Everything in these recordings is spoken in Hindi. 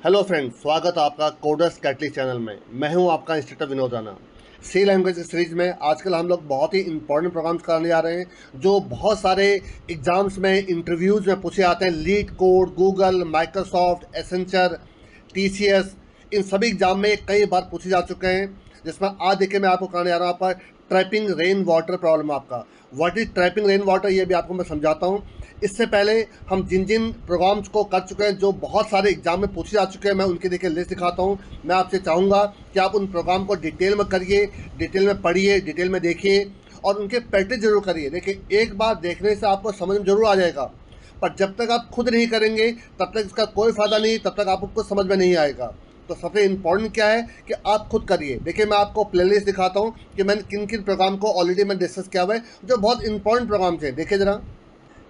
हेलो फ्रेंड्स, स्वागत है आपका कोडर्स कैटलिस्ट चैनल में। मैं हूं आपका इंस्ट्रक्टर विनोद राणा। सी लैंग्वेज सीरीज में आजकल हम लोग बहुत ही इंपॉर्टेंट प्रोग्राम्स कराने जा रहे हैं जो बहुत सारे एग्जाम्स में, इंटरव्यूज़ में पूछे जाते हैं। LeetCode, Google, Microsoft, Accenture, TCS, इन सभी एग्जाम में कई बार पूछे जा चुके हैं। जिसमें आज देखिए मैं आपको कराने जा रहा हूँ आपका ट्रैपिंग रेन वाटर प्रॉब्लम। आपका what is trapping rain water, ये भी आपको मैं समझाता हूँ। इससे पहले हम जिन जिन प्रोग्राम्स को कर चुके हैं जो बहुत सारे एग्जाम में पूछे जा चुके हैं, मैं उनकी देखिए लिस्ट दिखाता हूँ। मैं आपसे चाहूँगा कि आप उन प्रोग्राम को डिटेल में करिए, डिटेल में पढ़िए, डिटेल में देखिए और उनके प्रैक्टिस जरूर करिए। देखिए, एक बार देखने से आपको समझ में जरूर आ जाएगा, पर जब तक आप खुद नहीं करेंगे तब तक इसका कोई फ़ायदा नहीं, तब तक आपको कुछ समझ में नहीं आएगा। तो सबसे इम्पोर्टेंट क्या है कि आप खुद करिए। देखिए, मैं आपको प्लेलिस्ट दिखाता हूँ कि मैंने किन किन प्रोग्राम को ऑलरेडी मैं डिस्कस किया हुआ है जो बहुत इंपॉर्टेंट प्रोग्राम्स हैं। देखिए ज़रा,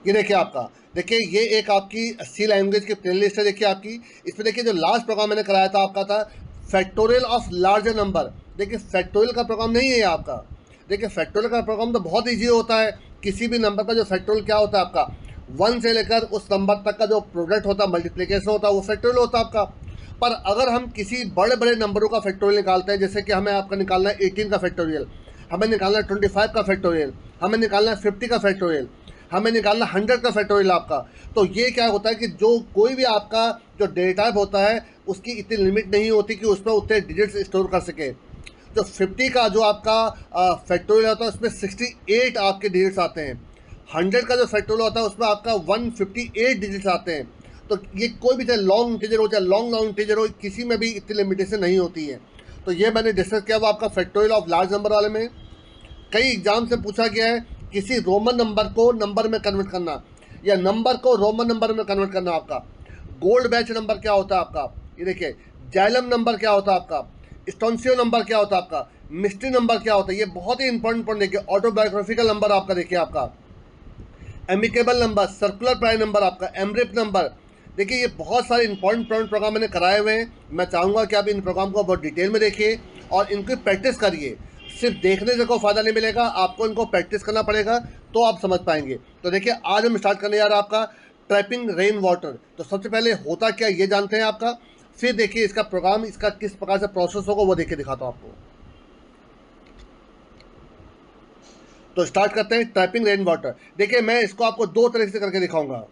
ये देखिए आपका, देखिए ये एक आपकी सी लैंग्वेज की प्लेलिस्ट है। देखिए आपकी इसमें देखिए जो लास्ट प्रोग्राम मैंने कराया था आपका था फैक्टोरियल ऑफ लार्जर नंबर। देखिए, फैक्टोरियल का प्रोग्राम नहीं है आपका। देखिए, फैक्टोरियल का प्रोग्राम तो बहुत ईजी होता है। किसी भी नंबर का जो फैक्टोरियल क्या होता है आपका, 1 से लेकर उस नंबर तक का जो प्रोडक्ट होता है, मल्टीप्लिकेशन होता है, वो फैक्टोरियल होता है आपका। पर अगर हम किसी बड़े बड़े नंबरों का फैक्टोरियल निकालते हैं, जैसे कि हमें आपका निकालना है 18 का फैक्टोरियल, हमें निकालना है 25 का फैक्टोरियल, हमें निकालना है 50 का फैक्टोरियल, हमें निकालना 100 का फैक्टोरियल आपका, तो ये क्या होता है कि जो कोई भी आपका जो डेटा टाइप होता है उसकी इतनी लिमिट नहीं होती कि उसमें उतने डिजिट्स स्टोर कर सके। जो 50 का जो आपका फैक्टोरियल होता है उसमें 68 आपके डिजिट्स आते हैं। 100 का जो फैक्टोरियल होता है उसमें आपका 158 डिजिट्स आते हैं। तो ये कोई भी चाहे लॉन्ग इंटीजर हो चाहे लॉन्ग इंटीजर हो, किसी में भी इतनी लिमिटेशन नहीं होती है। तो ये मैंने डिस्कस किया वो आपका फैक्टोरियल ऑफ लार्ज नंबर वाले में। कई एग्जाम से पूछा गया है किसी रोमन नंबर को नंबर में कन्वर्ट करना या नंबर को रोमन नंबर में कन्वर्ट करना। आपका गोल्ड बैच नंबर क्या होता है आपका, ये देखिए। जाइलम नंबर क्या होता है आपका, स्टोन्सियो नंबर क्या होता है आपका, मिस्ट्री नंबर क्या होता है, ये बहुत ही इंपॉर्टेंट पॉइंट। देखिए, ऑटोबायोग्राफिकल नंबर आपका, देखिए आपका amicable number, circular prime number, आपका एमरिप नंबर। देखिए, ये बहुत सारे इंपॉर्टेंट प्रोग्राम मैंने कराए हुए हैं। मैं चाहूँगा कि आप इन प्रोग्राम को बहुत डिटेल में देखिए और इनकी प्रैक्टिस करिए। सिर्फ देखने से कोई फ़ायदा नहीं मिलेगा, आपको इनको प्रैक्टिस करना पड़ेगा तो आप समझ पाएंगे। तो देखिए, आज हम स्टार्ट करने जा रहे हैं आपका ट्रैपिंग रेन वाटर। तो सबसे पहले होता क्या ये जानते हैं आपका, फिर देखिए इसका प्रोग्राम, इसका किस प्रकार से प्रोसेस होगा वो देखिए दिखाता हूँ आपको। तो स्टार्ट करते हैं ट्रैपिंग रेन वाटर। देखिए, मैं इसको आपको दो तरीके से करके दिखाऊंगा।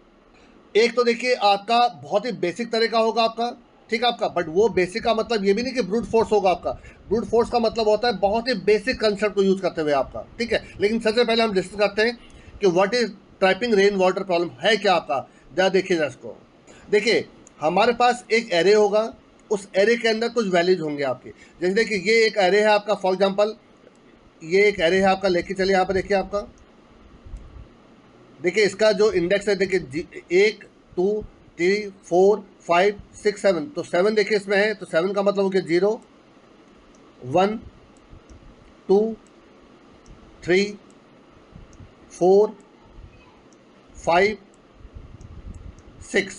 एक तो देखिए आपका बहुत ही बेसिक तरीका होगा आपका, ठीक है आपका, बट वो बेसिक का मतलब ये भी नहीं कि ब्रूट फोर्स होगा आपका। ब्रूट फोर्स का मतलब होता है बहुत ही बेसिक कंसेप्ट को यूज़ करते हुए आपका, ठीक है। लेकिन सबसे पहले हम डिस्कस करते हैं कि what is trapping rain water problem है क्या आपका। जरा देखिएगा इसको। देखिए, हमारे पास एक एरे होगा, उस एरे के अंदर कुछ वैल्यूज होंगे आपके। जैसे देखिए, ये एक एरे है आपका, फॉर एग्जाम्पल ये एक एरे है आपका, लेके चलिए यहाँ पर देखिए आपका। देखिए, इसका जो इंडेक्स है देखिए 1 2 3 4 5 6 7, तो 7 देखिए इसमें है, तो 7 का मतलब हो गया 0 1 2 3 4 5 6,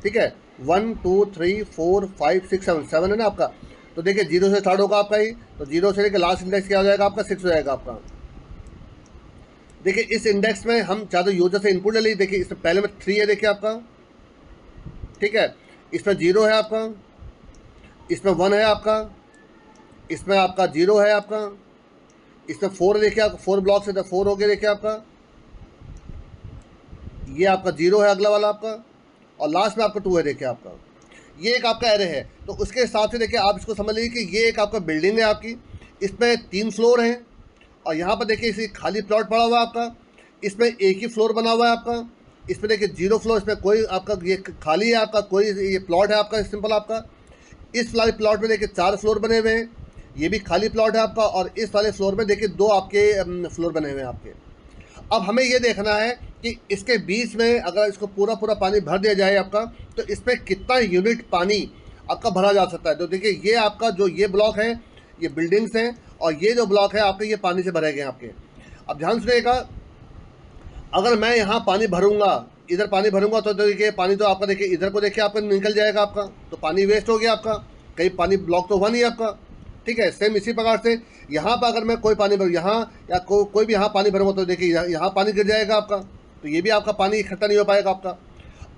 ठीक है। 1 2 3 4 5 6 7, 7 है ना आपका। तो देखिए 0 से स्टार्ट होगा आपका ही, तो 0 से लेकर लास्ट इंडेक्स क्या हो जाएगा आपका, 6 हो जाएगा आपका। देखिए, इस इंडेक्स में हम चाहे तो यूजर से इनपुट ले लीजिए। देखिए, इसमें पहले में 3 है देखिए आपका, ठीक है। इसमें 0 है आपका, इसमें 1 है आपका, इसमें आपका 0 है आपका, इसमें 4 देखिए आपका, 4 ब्लॉक से, तो 4 हो गया देखिए आपका। ये आपका 0 है अगला वाला आपका, और लास्ट में आपका 2 है देखिए आपका। ये एक आपका एरे है। तो उसके हिसाब से देखिए आप इसको समझ लीजिए कि ये एक आपका बिल्डिंग है आपकी, इसमें 3 फ्लोर हैं, और यहाँ पर देखिए इसी खाली प्लॉट पड़ा हुआ है आपका, इसमें एक ही फ्लोर बना हुआ है आपका। इसमें देखिए 0 फ्लोर, इसमें कोई आपका ये खाली है आपका, कोई ये प्लॉट है आपका सिंपल आपका। इस वाले प्लॉट में देखिए 4 फ्लोर बने हुए हैं, ये भी खाली प्लॉट है आपका, और इस वाले फ्लोर में देखिए 2 आपके फ्लोर बने हुए हैं आपके। अब हमें ये देखना है कि इसके बीच में अगर इसको पूरा पूरा पानी भर दिया जाए आपका, तो इसमें कितना यूनिट पानी आपका भरा जा सकता है। तो देखिए, ये आपका जो ये ब्लॉक है ये बिल्डिंग्स हैं, और ये जो ब्लॉक है आपके ये पानी से भरे गए हैं आपके। अब ध्यान सुनिएगा, अगर मैं यहाँ पानी भरूंगा, इधर पानी भरूंगा, तो देखिए पानी तो आपका देखिए इधर को देखिए आपका निकल जाएगा आपका, तो पानी वेस्ट हो गया आपका, कहीं पानी ब्लॉक तो हुआ नहीं आपका, ठीक है। सेम इसी प्रकार से यहाँ पर अगर मैं कोई पानी भरूँ यहाँ, या कोई भी यहाँ पानी भरूंगा, तो देखिए यहाँ पानी गिर जाएगा आपका, तो ये भी आपका पानी इकट्ठा नहीं हो पाएगा आपका।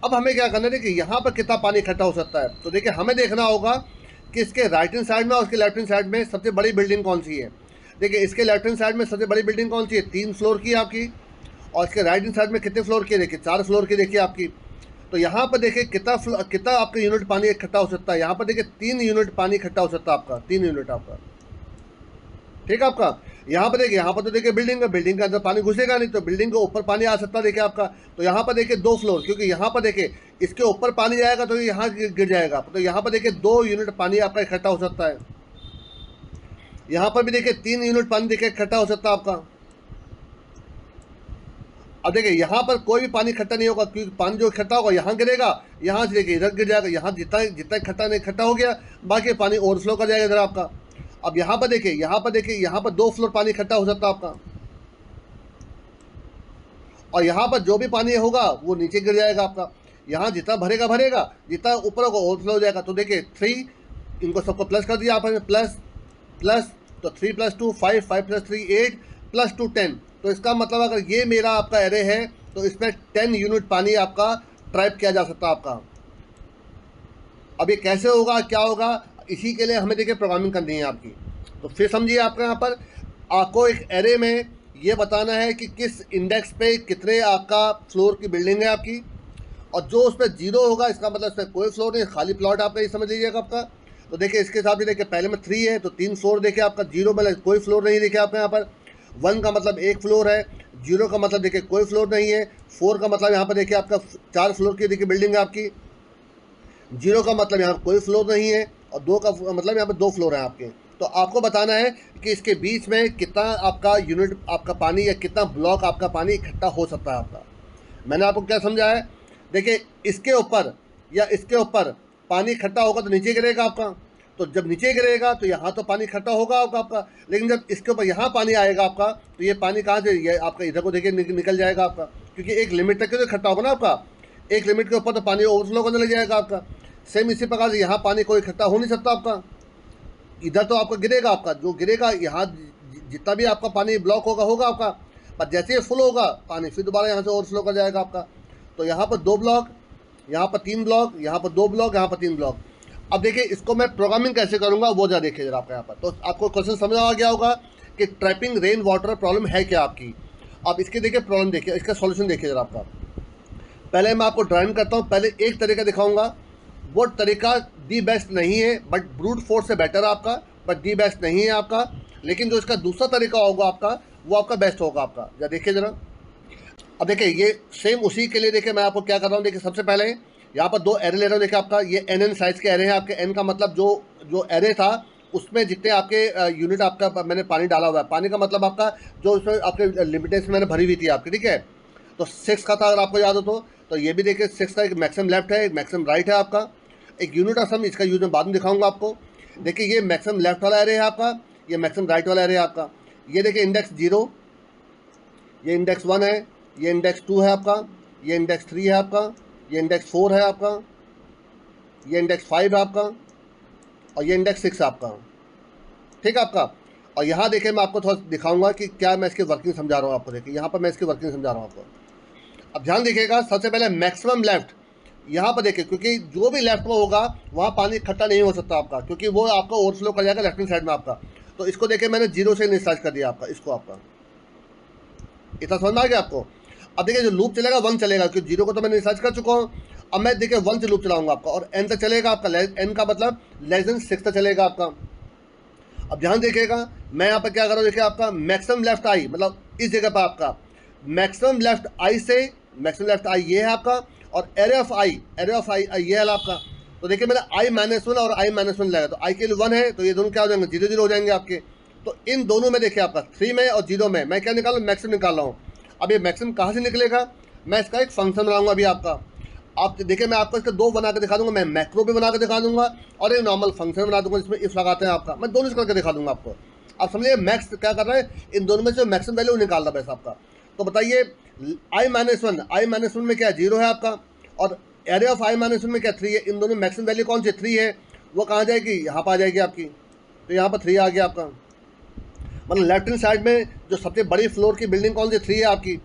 अब हमें क्या करना है, देखिए यहाँ पर कितना पानी इकट्ठा हो सकता है। तो देखिए हमें देखना होगा कि इसके राइट हैंड साइड में और उसके लेफ्ट हैंड साइड में सबसे बड़ी बिल्डिंग कौन सी है। देखिए इसके लेफ्ट हैंड साइड में सबसे बड़ी बिल्डिंग कौन सी है, 3 फ्लोर की है आपकी। और इसके राइट हैंड साइड में कितने फ्लोर की है, देखिए 4 फ्लोर की देखिए आपकी। तो यहाँ पर देखिए कितना आपका यूनिट पानी इकट्ठा हो सकता है। यहाँ पर देखिए 3 यूनिट पानी इकट्ठा हो सकता है आपका, 3 यूनिट आपका, ठीक है आपका। यहाँ पर देखिए, यहाँ पर तो देखिए बिल्डिंग है, बिल्डिंग के अंदर पानी घुसेगा नहीं, तो बिल्डिंग के ऊपर पानी आ सकता है देखिए आपका। तो यहाँ पर देखिए 2 फ्लोर, क्योंकि यहाँ पर देखिए इसके ऊपर पानी जाएगा तो यहाँ गिर जाएगा। तो यहाँ पर देखिए 2 यूनिट पानी आपका इकट्ठा हो सकता है। यहाँ पर भी देखिए 3 यूनिट पानी देखिए इकट्ठा हो सकता है आपका। अब देखिए यहाँ पर कोई भी पानी इकट्ठा नहीं होगा, क्योंकि पानी जो इकट्ठा होगा यहाँ गिरेगा, यहाँ से देखिए इधर गिर जाएगा। यहाँ जितना जितना इकट्ठा नहीं इकट्ठा हो गया, बाकी पानी ओवरफ्लो कर जाएगा इधर आपका। अब यहाँ पर देखिए, यहाँ पर 2 फ्लोर पानी इकट्ठा हो सकता है आपका। और यहाँ पर जो भी पानी होगा वो नीचे गिर जाएगा आपका। यहाँ जितना भरेगा भरेगा, जितना ऊपर होगा ओवरफ्लो हो जाएगा। तो देखिए 3, इनको सबको प्लस कर दिया आपने, प्लस प्लस, तो 3 + 2 5, 5 + 3 8, + 2 10। तो इसका मतलब अगर ये मेरा आपका एरे है तो इसमें 10 यूनिट पानी आपका ट्रैप किया जा सकता है आपका। अब ये कैसे होगा, क्या होगा, इसी के लिए हमें देखिए प्रोग्रामिंग करनी है आपकी। तो फिर समझिए, आपका यहाँ पर आपको एक एरे में ये बताना है कि किस इंडेक्स पे कितने आपका फ्लोर की बिल्डिंग है आपकी। और जो उस पर 0 होगा इसका मतलब इसमें कोई फ्लोर नहीं, खाली प्लॉट आपका, ये समझ लीजिएगा आपका। तो देखिए इसके हिसाब से देखिए पहले में 3 है तो 3 फ्लोर देखिए आपका, 0 में कोई फ्लोर नहीं देखिए आपका यहाँ पर। 1 का मतलब 1 फ्लोर है, 0 का मतलब देखिए कोई फ्लोर नहीं है, 4 का मतलब यहाँ पर देखिए आपका 4 फ्लोर की देखिए बिल्डिंग है आपकी। 0 का मतलब यहाँ कोई फ्लोर नहीं है, और 2 का मतलब यहाँ पर 2 फ्लोर हैं आपके। तो आपको बताना है कि इसके बीच में कितना आपका यूनिट आपका पानी या कितना ब्लॉक आपका पानी इकट्ठा हो सकता है आपका। मैंने आपको क्या समझा है, देखिए इसके ऊपर या इसके ऊपर पानी इकट्ठा होगा तो नीचे गिरेगा आपका। तो जब नीचे गिरेगा तो यहाँ तो पानी इकट्ठा होगा आपका, लेकिन जब इसके ऊपर यहाँ पानी आएगा आपका तो ये पानी कहाँ से, ये आपका इधर को देखिए निकल जाएगा आपका, क्योंकि एक लिमिट तक तो इकट्ठा होगा ना आपका। एक लिमिट के ऊपर तो पानी ओवरफ्लो करने लग जाएगा आपका। सेम इसी प्रकार से यहाँ पानी कोई इकट्ठा हो नहीं सकता आपका, इधर तो आपका गिरेगा, आपका जो गिरेगा यहाँ जितना भी आपका पानी ब्लॉक होगा आपका, पर जैसे ही फुल होगा पानी फिर दोबारा यहाँ से ओवरफ्लो कर जाएगा आपका। तो यहाँ पर 2 ब्लॉक, यहाँ पर 3 ब्लॉक, यहाँ पर 2 ब्लॉक, यहाँ पर 3 ब्लॉक। अब देखिए इसको मैं प्रोग्रामिंग कैसे करूँगा वो जरा देखिए जरा आपका यहाँ पर। तो आपको क्वेश्चन समझ आ गया होगा कि ट्रैपिंग रेन वाटर प्रॉब्लम है क्या आपकी। अब इसके देखिए प्रॉब्लम देखिए, इसका सॉल्यूशन देखिए जरा आपका। पहले मैं आपको ड्राइंग करता हूँ, पहले एक तरीका दिखाऊंगा। वो तरीका दी बेस्ट नहीं है, बट ब्रूट फोर्स से बेटर है आपका, बट दी बेस्ट नहीं है आपका। लेकिन जो इसका दूसरा तरीका होगा आपका, वो आपका बेस्ट होगा आपका। जरा देखिए जरा। अब देखिए ये सेम उसी के लिए देखिए मैं आपको क्या कर रहा हूँ। देखिए सबसे पहले यहाँ पर 2 एरे ले रहा हूँ। देखिए आपका ये NN साइज़ के एरे हैं आपके। N का मतलब जो एरे था उसमें जितने आपके यूनिट आपका मैंने पानी डाला हुआ है। पानी का मतलब आपका जो उसमें आपके लिमिटेशन मैंने भरी हुई थी आपकी, ठीक है। तो 6 का था अगर आपको याद हो तो ये भी देखिए 6 का एक मैक्सिमम लेफ्ट है, एक मैक्सिमम राइट है आपका। एक यूनिट ऑफ सम, इसका यूज मैं बाद में दिखाऊंगा आपको। देखिए ये मैक्सिमम लेफ्ट वाला एरे है आपका, ये मैक्सिमम राइट वाला एरे है आपका। ये देखिए इंडेक्स 0, ये इंडेक्स 1 है, ये इंडेक्स 2 है आपका, ये इंडेक्स 3 है आपका, ये इंडेक्स 4 है आपका, ये इंडेक्स 5 है आपका, और ये इंडेक्स 6 है आपका, ठीक है आपका। और यहाँ देखिए मैं आपको थोड़ा दिखाऊंगा कि क्या मैं इसकी वर्किंग समझा रहा हूँ आपको। देखिए यहाँ पर मैं इसकी वर्किंग समझा रहा हूँ आपको। अब ध्यान देखिएगा, सबसे पहले मैक्सिमम लेफ्ट यहाँ पर देखिए, क्योंकि जो भी लेफ्ट में होगा वहाँ पानी इकट्ठा नहीं हो सकता आपका, क्योंकि वो आपका ओवरफ्लो कर जाएगा लेफ्ट हैंड साइड में आपका। तो इसको देखिए मैंने 0 से इनिशियलाइज कर दिया आपका, इसको आपका इतना समझ में आ गया आपको। अब देखिए जो लूप चलेगा 1 चलेगा, क्योंकि 0 को तो मैंने इनिशियलाइज कर चुका हूँ। अब मैं देखिए 1 से लूप चलाऊंगा आपका, और n तक चलेगा आपका। n का मतलब <6 तक चलेगा आपका। अब ध्यान देखिएगा मैं यहाँ पर क्या कर रहा हूँ। देखिए आपका मैक्सिमम लेफ्ट आई, मतलब इस जगह पर आपका मैक्सिमम लेफ्ट आई से मैक्सिमम लेफ्ट आई ये है आपका, और एरे ऑफ आई ये है आपका। तो देखिए मैंने i-1 और i-1 लगाया, तो i के लिए 1 है तो ये दोनों क्या हो जाएंगे, 0 0 हो जाएंगे आपके। तो इन दोनों में देखिए आपका 3 में और 0 में मैं क्या निकाल रहा हूँ, मैक्सिमम निकाल रहा हूँ। अब ये मैक्सिमम कहाँ से निकलेगा, मैं इसका एक फंक्शन बनाऊंगा अभी आपका। आप देखिए मैं आपको इसके 2 बना के दिखा दूंगा, मैं मैक्रो भी बना के दिखा दूंगा और एक नॉर्मल फंक्शन बना दूंगा जिसमें इफ लगाते हैं आपका। मैं दोनों करके दिखा दूंगा आपको। आप समझिए मैक्स क्या कर रहा है, इन दोनों में से मैक्सिमम वैल्यू निकाल रहा है बस आपका। तो बताइए i-1 में क्या 0 है आपका, और एरे ऑफ i-1 में क्या 3 है। इन दोनों मैक्सिमम वैल्यू कौन सी 3 है, वो कहाँ जाएगी, यहाँ पर आ जाएगी आपकी। तो यहाँ पर 3 आ गया आपका, मतलब लेफ्ट हैंड साइड में जो सबसे बड़ी फ्लोर की बिल्डिंग कौन सी 3 है आपकी।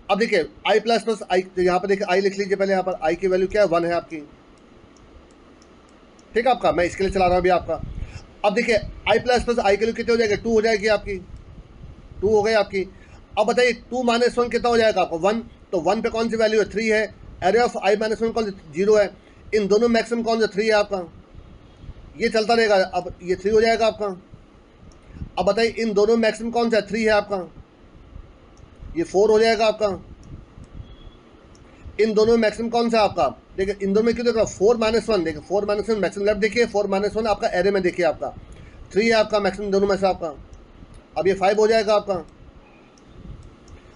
अब देखिए आई प्लस प्लस आई, यहाँ पर देखिए आई लिख लीजिए पहले, यहाँ पर आई की वैल्यू क्या है, 1 है आपकी, ठीक है आपका। मैं इसके लिए चला रहा हूँ अभी आपका। अब देखिए आई प्लस प्लस आई की वैल्यू कितनी हो जाएगी, 2 हो जाएगी आपकी, 2 हो गई आपकी। अब बताइए 2 माइनस 1 कितना हो जाएगा आपको, 1। तो 1 पे कौन सी वैल्यू है, 3 है। एरे ऑफ आई माइनस 1 कौन सी, 0 है। इन दोनों मैक्सिमम कौन सा, 3 है आपका। ये चलता रहेगा, अब ये 3 हो जाएगा आपका। अब बताइए इन दोनों मैक्सिमम कौन सा है, 3 है आपका, ये 4 हो जाएगा आपका। इन दोनों में मैक्सिमम कौन सा है आपका, देखिए इन दोनों में क्यों देख रहा हूँ, 4 माइनस 1, देखिए 4 माइनस 1 मैक्सिमम लेफ्ट, देखिए 4 माइनस 1 आपका एरे में देखिए आपका 3 है आपका मैक्सिमम दोनों में से आपका। अब ये 5 हो जाएगा आपका।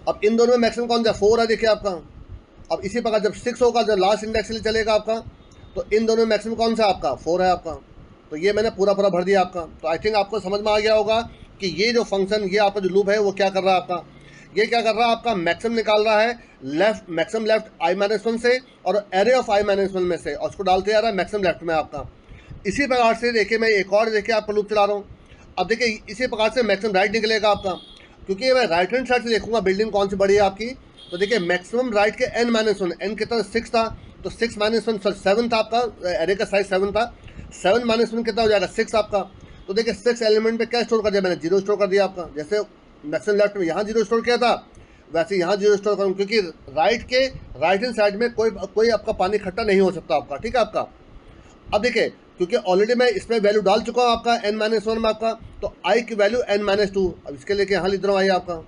अब इन दोनों में मैक्सिमम कौन सा, 4 है देखिए आपका। अब इसी प्रकार जब 6 होगा, जब लास्ट इंडेक्स के लिए चलेगा आपका, तो इन दोनों में मैक्सिमम कौन सा आपका, 4 है आपका। तो ये मैंने पूरा पूरा भर दिया आपका। तो आई थिंक आपको समझ में आ गया होगा कि ये जो फंक्शन, ये आपका जो लूप है वो क्या कर रहा है आपका, ये क्या कर रहा है आपका, मैक्सिमम निकाल रहा है लेफ्ट, मैक्सिमम लेफ्ट आई माइनस 1 से और एरे ऑफ आई माइनस 1 में से, और उसको डालते जा रहा है मैक्सिमम लेफ्ट में आपका। इसी प्रकार से देखिए मैं एक और देखिए आपका लूप चला रहा हूँ। अब देखिए इसी प्रकार से मैक्सिमम राइट निकलेगा आपका, क्योंकि मैं राइट हैंड साइड से देखूंगा बिल्डिंग कौन सी बड़ी है आपकी। तो देखिए मैक्सिमम राइट के n माइनस 1, एन कितना 6 था, तो 6 माइनस 1 7 था आपका, एरे का साइज 7 था, 7 माइनस 1 कितना हो जाएगा, 6 आपका। तो देखिए 6 एलिमेंट पे क्या स्टोर कर दिया मैंने, 0 स्टोर कर दिया आपका। जैसे मैक्सिमम लेफ्ट में यहाँ 0 स्टोर किया था, वैसे यहाँ 0 स्टोर करूँ, क्योंकि राइट हैंड साइड में कोई आपका पानी इकट्ठा नहीं हो सकता आपका, ठीक है आपका। अब देखिए क्योंकि ऑलरेडी मैं इसमें वैल्यू डाल चुका हूँ आपका n माइनस 1 में आपका, तो i की वैल्यू n माइनस 2। अब इसके लेके यहाँ लिख रहा हूँ, आई आपका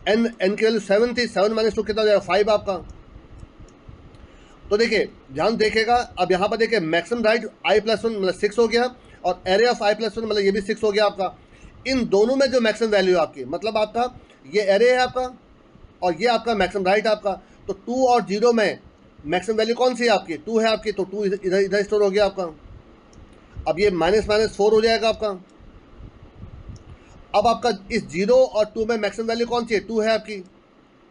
n की वैल्यू 7 थी, 7 माइनस 2 कितना हो जाएगा, 5 आपका। तो देखिए ध्यान देखेगा, अब यहाँ पर देखिए मैक्सिमम राइट i प्लस 1 मतलब 6 हो गया, और एरे ऑफ i प्लस 1 मतलब ये भी 6 हो गया आपका। इन दोनों में जो मैक्सिमम वैल्यू आपकी, मतलब आपका ये एरे है आपका और ये आपका मैक्सिमम राइट आपका, तो 2 और 0 में मैक्सिमम वैल्यू कौन सी है आपकी, 2 है आपकी, तो 2 इधर इधर स्टोर हो गया आपका। अब ये माइनस माइनस 4 हो जाएगा आपका। अब आपका इस 0 और 2 में मैक्सिमम वैल्यू कौन सी है, 2 है आपकी,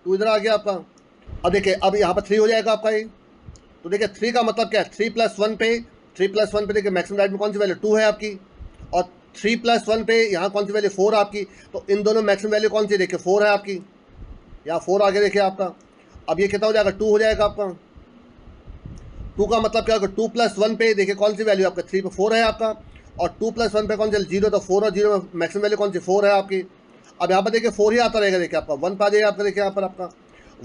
2 इधर आ गया आपका। अब देखिए अब यहाँ पर 3 हो जाएगा आपका ये। तो देखिए 3 का मतलब क्या है, 3 प्लस 1 पे देखिए मैक्सिमम राइट में कौन सी वैल्यू 2 है आपकी, और 3 प्लस 1 पे यहाँ कौन सी वैल्यू 4 आपकी। तो इन दोनों मैक्सिमम वैल्यू कौन सी, देखिए 4 है आपकी, यहाँ 4 आगे देखिए आपका। अब ये कितना हो जाएगा, 2 हो जाएगा आपका। 2 का मतलब क्या होगा, 2 प्लस 1 पे देखिए कौन सी वैल्यू आपका, 3 पे 4 है आपका, और 2 प्लस 1 पे कौन सी 0, तो 4 और 0 में मैक्सिमम वैल्यू कौन सी, 4 है आपकी। अब यहाँ पर देखिए 4 ही आता रहेगा, देखिए आपका 1 पे आ जाएगा आपका, देखिए यहाँ पर आपका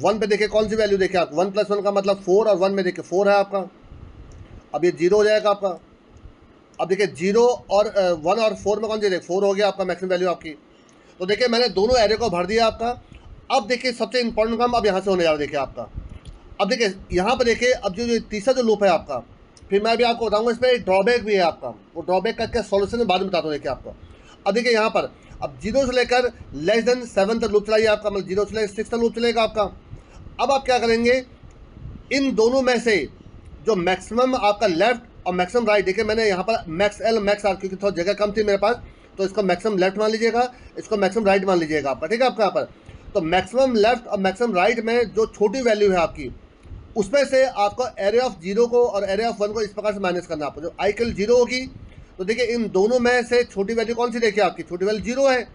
1 पे देखिए कौन सी वैल्यू, देखिए आप 1 प्लस 1 का मतलब 4, और 1 में देखिए 4 है आपका। अब ये 0 हो जाएगा आपका। अब देखिए 0 और 1 और 4 में कौन सी, देखिए 4 हो गया आपका मैक्सिमम वैल्यू आपकी। तो देखिए मैंने दोनों एरे को भर दिया आपका। अब देखिए सबसे इंपॉर्टेंट काम अब यहाँ से होने जा रहा है, देखिए आपका। अब देखिए यहाँ पर देखिए अब जो तीसरा जो लूप है आपका, फिर मैं भी आपको बताऊंगा इसमें एक ड्रॉबैक भी है आपका, वो ड्रॉबैक का क्या सॉल्यूशन में बाद में बताता हूँ देखिए आपको। अब देखिए यहाँ पर अब 0 से लेकर लेस देन 7 तक लूप चलाइए आपका, मतलब 0 से लेकर 6 तक लूप चलेगा आपका। अब आप क्या करेंगे, इन दोनों में से जो मैक्सिमम आपका लेफ्ट और मैक्सिमम राइट, देखिए मैंने यहाँ पर मैक्स एल मैक्स आर, क्योंकि थोड़ा जगह कम थी मेरे पास, तो इसको मैक्सिमम लेफ्ट मान लीजिएगा, इसको मैक्सिमम राइट मान लीजिएगा आपका, ठीक है आपका। यहाँ पर तो मैक्सिमम लेफ्ट और मैक्सिमम राइट में जो छोटी वैल्यू है आपकी, उसमें से आपको एरे ऑफ 0 को और एरे ऑफ 1 को इस प्रकार से माइनस करना है आपको। जब आई के 0 होगी तो देखिए इन दोनों में से छोटी वैल्यू कौन सी, देखिए आपकी छोटी वैल्यू 0 है।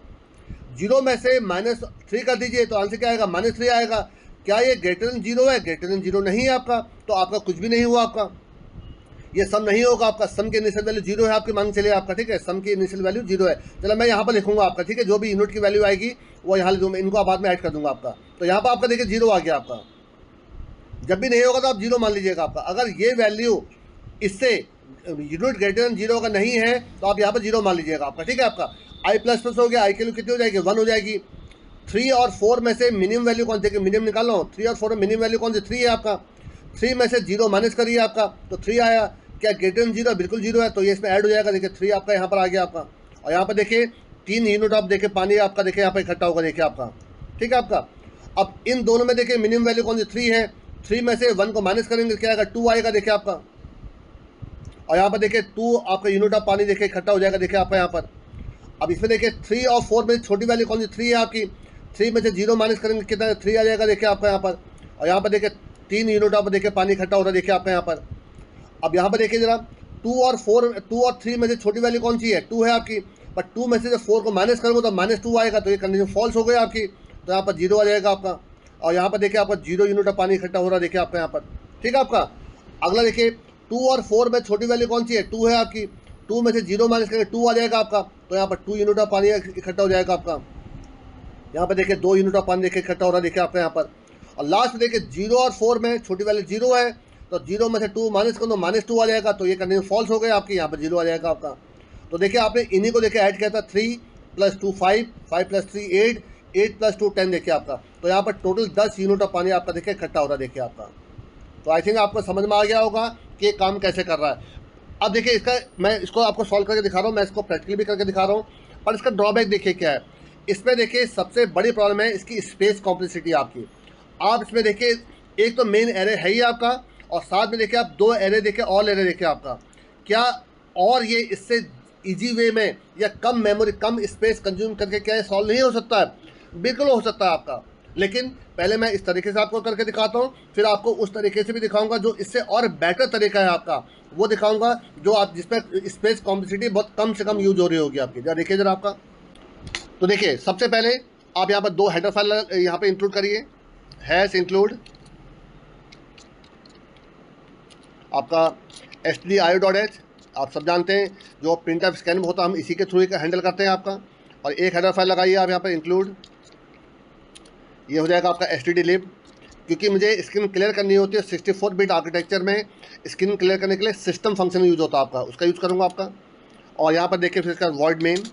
0 में से -3 कर दीजिए तो आंसर क्या आएगा, -3 आएगा। क्या ये ग्रेटर देन 0 है, ग्रेटर देन 0 नहीं है आपका, तो आपका कुछ भी नहीं हुआ आपका, ये सम नहीं होगा आपका। सम की इनिशियल वैल्यू 0 है आपकी, मान चलिए आपका, ठीक है, सम की इनिशियल वैल्यू 0 है। चलो मैं यहाँ पर लिखूंगा आपका, ठीक है, जो भी यूनिट की वैल्यू आएगी वो यहाँ लिखूंगा, इनको बाद में ऐड कर दूंगा आपका। तो यहाँ पर आपका देखिए 0 आ गया आपका। जब भी नहीं होगा तो आप 0 मान लीजिएगा आपका। अगर ये वैल्यू इससे यूनिट ग्रेटर देन 0 का नहीं है तो आप यहाँ पर 0 मान लीजिएगा आपका, ठीक है आपका। आई प्लस प्लस हो गया, आई की वैल्यू कितनी हो जाएगी, 1 हो जाएगी। 3 और 4 में से मिनिमम वैल्यू कौन सी, मिनिमम निकाल लो, 3 और 4 में मिनिमम वैल्यू कौन सी, 3 है आपका। 3 में से 0 माइनस करिए आपका, तो 3 आया। क्या ग्रेटर देन 0, बिल्कुल 0 है, तो ये इसमें ऐड हो जाएगा, देखिए 3 आपका यहाँ पर आ गया आपका। और यहाँ पर देखिए 3 यूनिट आप देखिए पानी आपका देखिए यहाँ पर इकट्ठा होगा, देखिए आपका, ठीक है आपका। अब इन दोनों में देखिए मिनिमम वैल्यू कौन सी, 3 है। 3 में से 1 को माइनस करेंगे, क्या आएगा, 2 आएगा, देखिए आपका। और यहाँ पर देखिए 2 आपका यूनिट ऑफ पानी देखिए इकट्ठा हो जाएगा, देखिए आपका यहाँ पर। अब इसमें देखिए 3 और 4 में छोटी वैल्यू कौन सी, 3 है आपकी। 3 में से 0 माइनस करेंगे, कितना 3 आ जाएगा, देखिए आपका यहाँ पर। और यहाँ पर देखिए 3 यूनिट ऑफ देखिए पानी इकट्ठा हो रहा है, देखिए आपका यहाँ पर। अब यहाँ पर देखिए जरा 2 और 3 में से छोटी वैल्यू कौन सी है, 2 है आपकी। बट 2 में से जब 4 को माइनस करोगे तो -2 आएगा, तो ये कंडीशन फॉल्स हो गई आपकी, तो यहाँ पर 0 आ जाएगा आपका। और यहाँ पर देखिए आपका 0 यूनिट ऑफ पानी इकट्ठा हो रहा है, देखिए आपका यहाँ पर, ठीक है आपका। अगला देखिए 2 और 4 में छोटी वैल्यू कौन सी है, 2 है आपकी। 2 में से 0 माइनस करेंगे 2 आ जाएगा आपका, तो यहाँ पर 2 यूनिट ऑफ पानी इकट्ठा हो जाएगा आपका। यहाँ पर देखिए 2 यूनिट ऑफ पानी देखिए इकट्ठा हो रहा है, देखिए आपका यहाँ पर। और लास्ट में देखिए 0 और 4 में छोटी वैल्यू 0 है, तो 0 में से 2 माइनस करो तो -2 आ जाएगा, तो ये कंडीशन फॉल्स हो गई आपकी, यहाँ पर 0 आ जाएगा आपका। तो देखिए आपने इन्हीं को देखिए ऐड किया था, 3 + 2 5, 5 + 3 8, 8 + 2 10 देखिए आपका। तो यहाँ पर टोटल 10 यूनिट ऑफ पानी आपका देखिए इकट्ठा हो रहा है, देखिए आपका। तो आई थिंक आपको समझ में आ गया होगा कि ये काम कैसे कर रहा है। अब देखिए इसका मैं इसको आपको सॉल्व करके दिखा रहा हूँ, मैं इसको प्रैक्टिकली भी करके दिखा रहा हूँ, पर इसका ड्रॉबैक देखिए क्या है। इसमें देखिए सबसे बड़ी प्रॉब्लम है इसकी स्पेस कॉम्प्लेक्सिटी आपकी। आप इसमें देखिए एक तो मेन एरे है ही आपका, और साथ में देखिए आप 2 एरे देखिए, ऑल एरे देखिए आपका क्या, और ये इससे इजी वे में या कम मेमोरी कम स्पेस कंज्यूम करके क्या सॉल्व नहीं हो सकता है, बिल्कुल हो सकता है आपका। लेकिन पहले मैं इस तरीके से आपको करके दिखाता हूँ, फिर आपको उस तरीके से भी दिखाऊंगा जो इससे और बेटर तरीका है आपका, वो दिखाऊंगा जो आप जिसमें स्पेस कॉम्प्लेक्सिटी बहुत कम से कम यूज हो रही होगी आपकी। जरा देखिए जरा आपका। तो देखिए सबसे पहले आप यहाँ पर 2 हेडर फाइल यहाँ पे इंक्लूड करिए, हैश इंक्लूड आपका stdio.h, आप सब जानते हैं जो प्रिंट ऑफ स्कैन में होता है हम इसी के थ्रू ही हैंडल करते हैं आपका। और एक हेडर फाइल लगाइए आप यहाँ पर इंक्लूड, ये हो जाएगा आपका stdlib, क्योंकि मुझे स्क्रीन क्लियर करनी होती है 64 बिट आर्किटेक्चर में। स्क्रीन क्लियर करने के लिए सिस्टम फंक्शन यूज होता है आपका, उसका यूज़ करूँगा आपका। और यहाँ पर देखिए फिर इसका void main,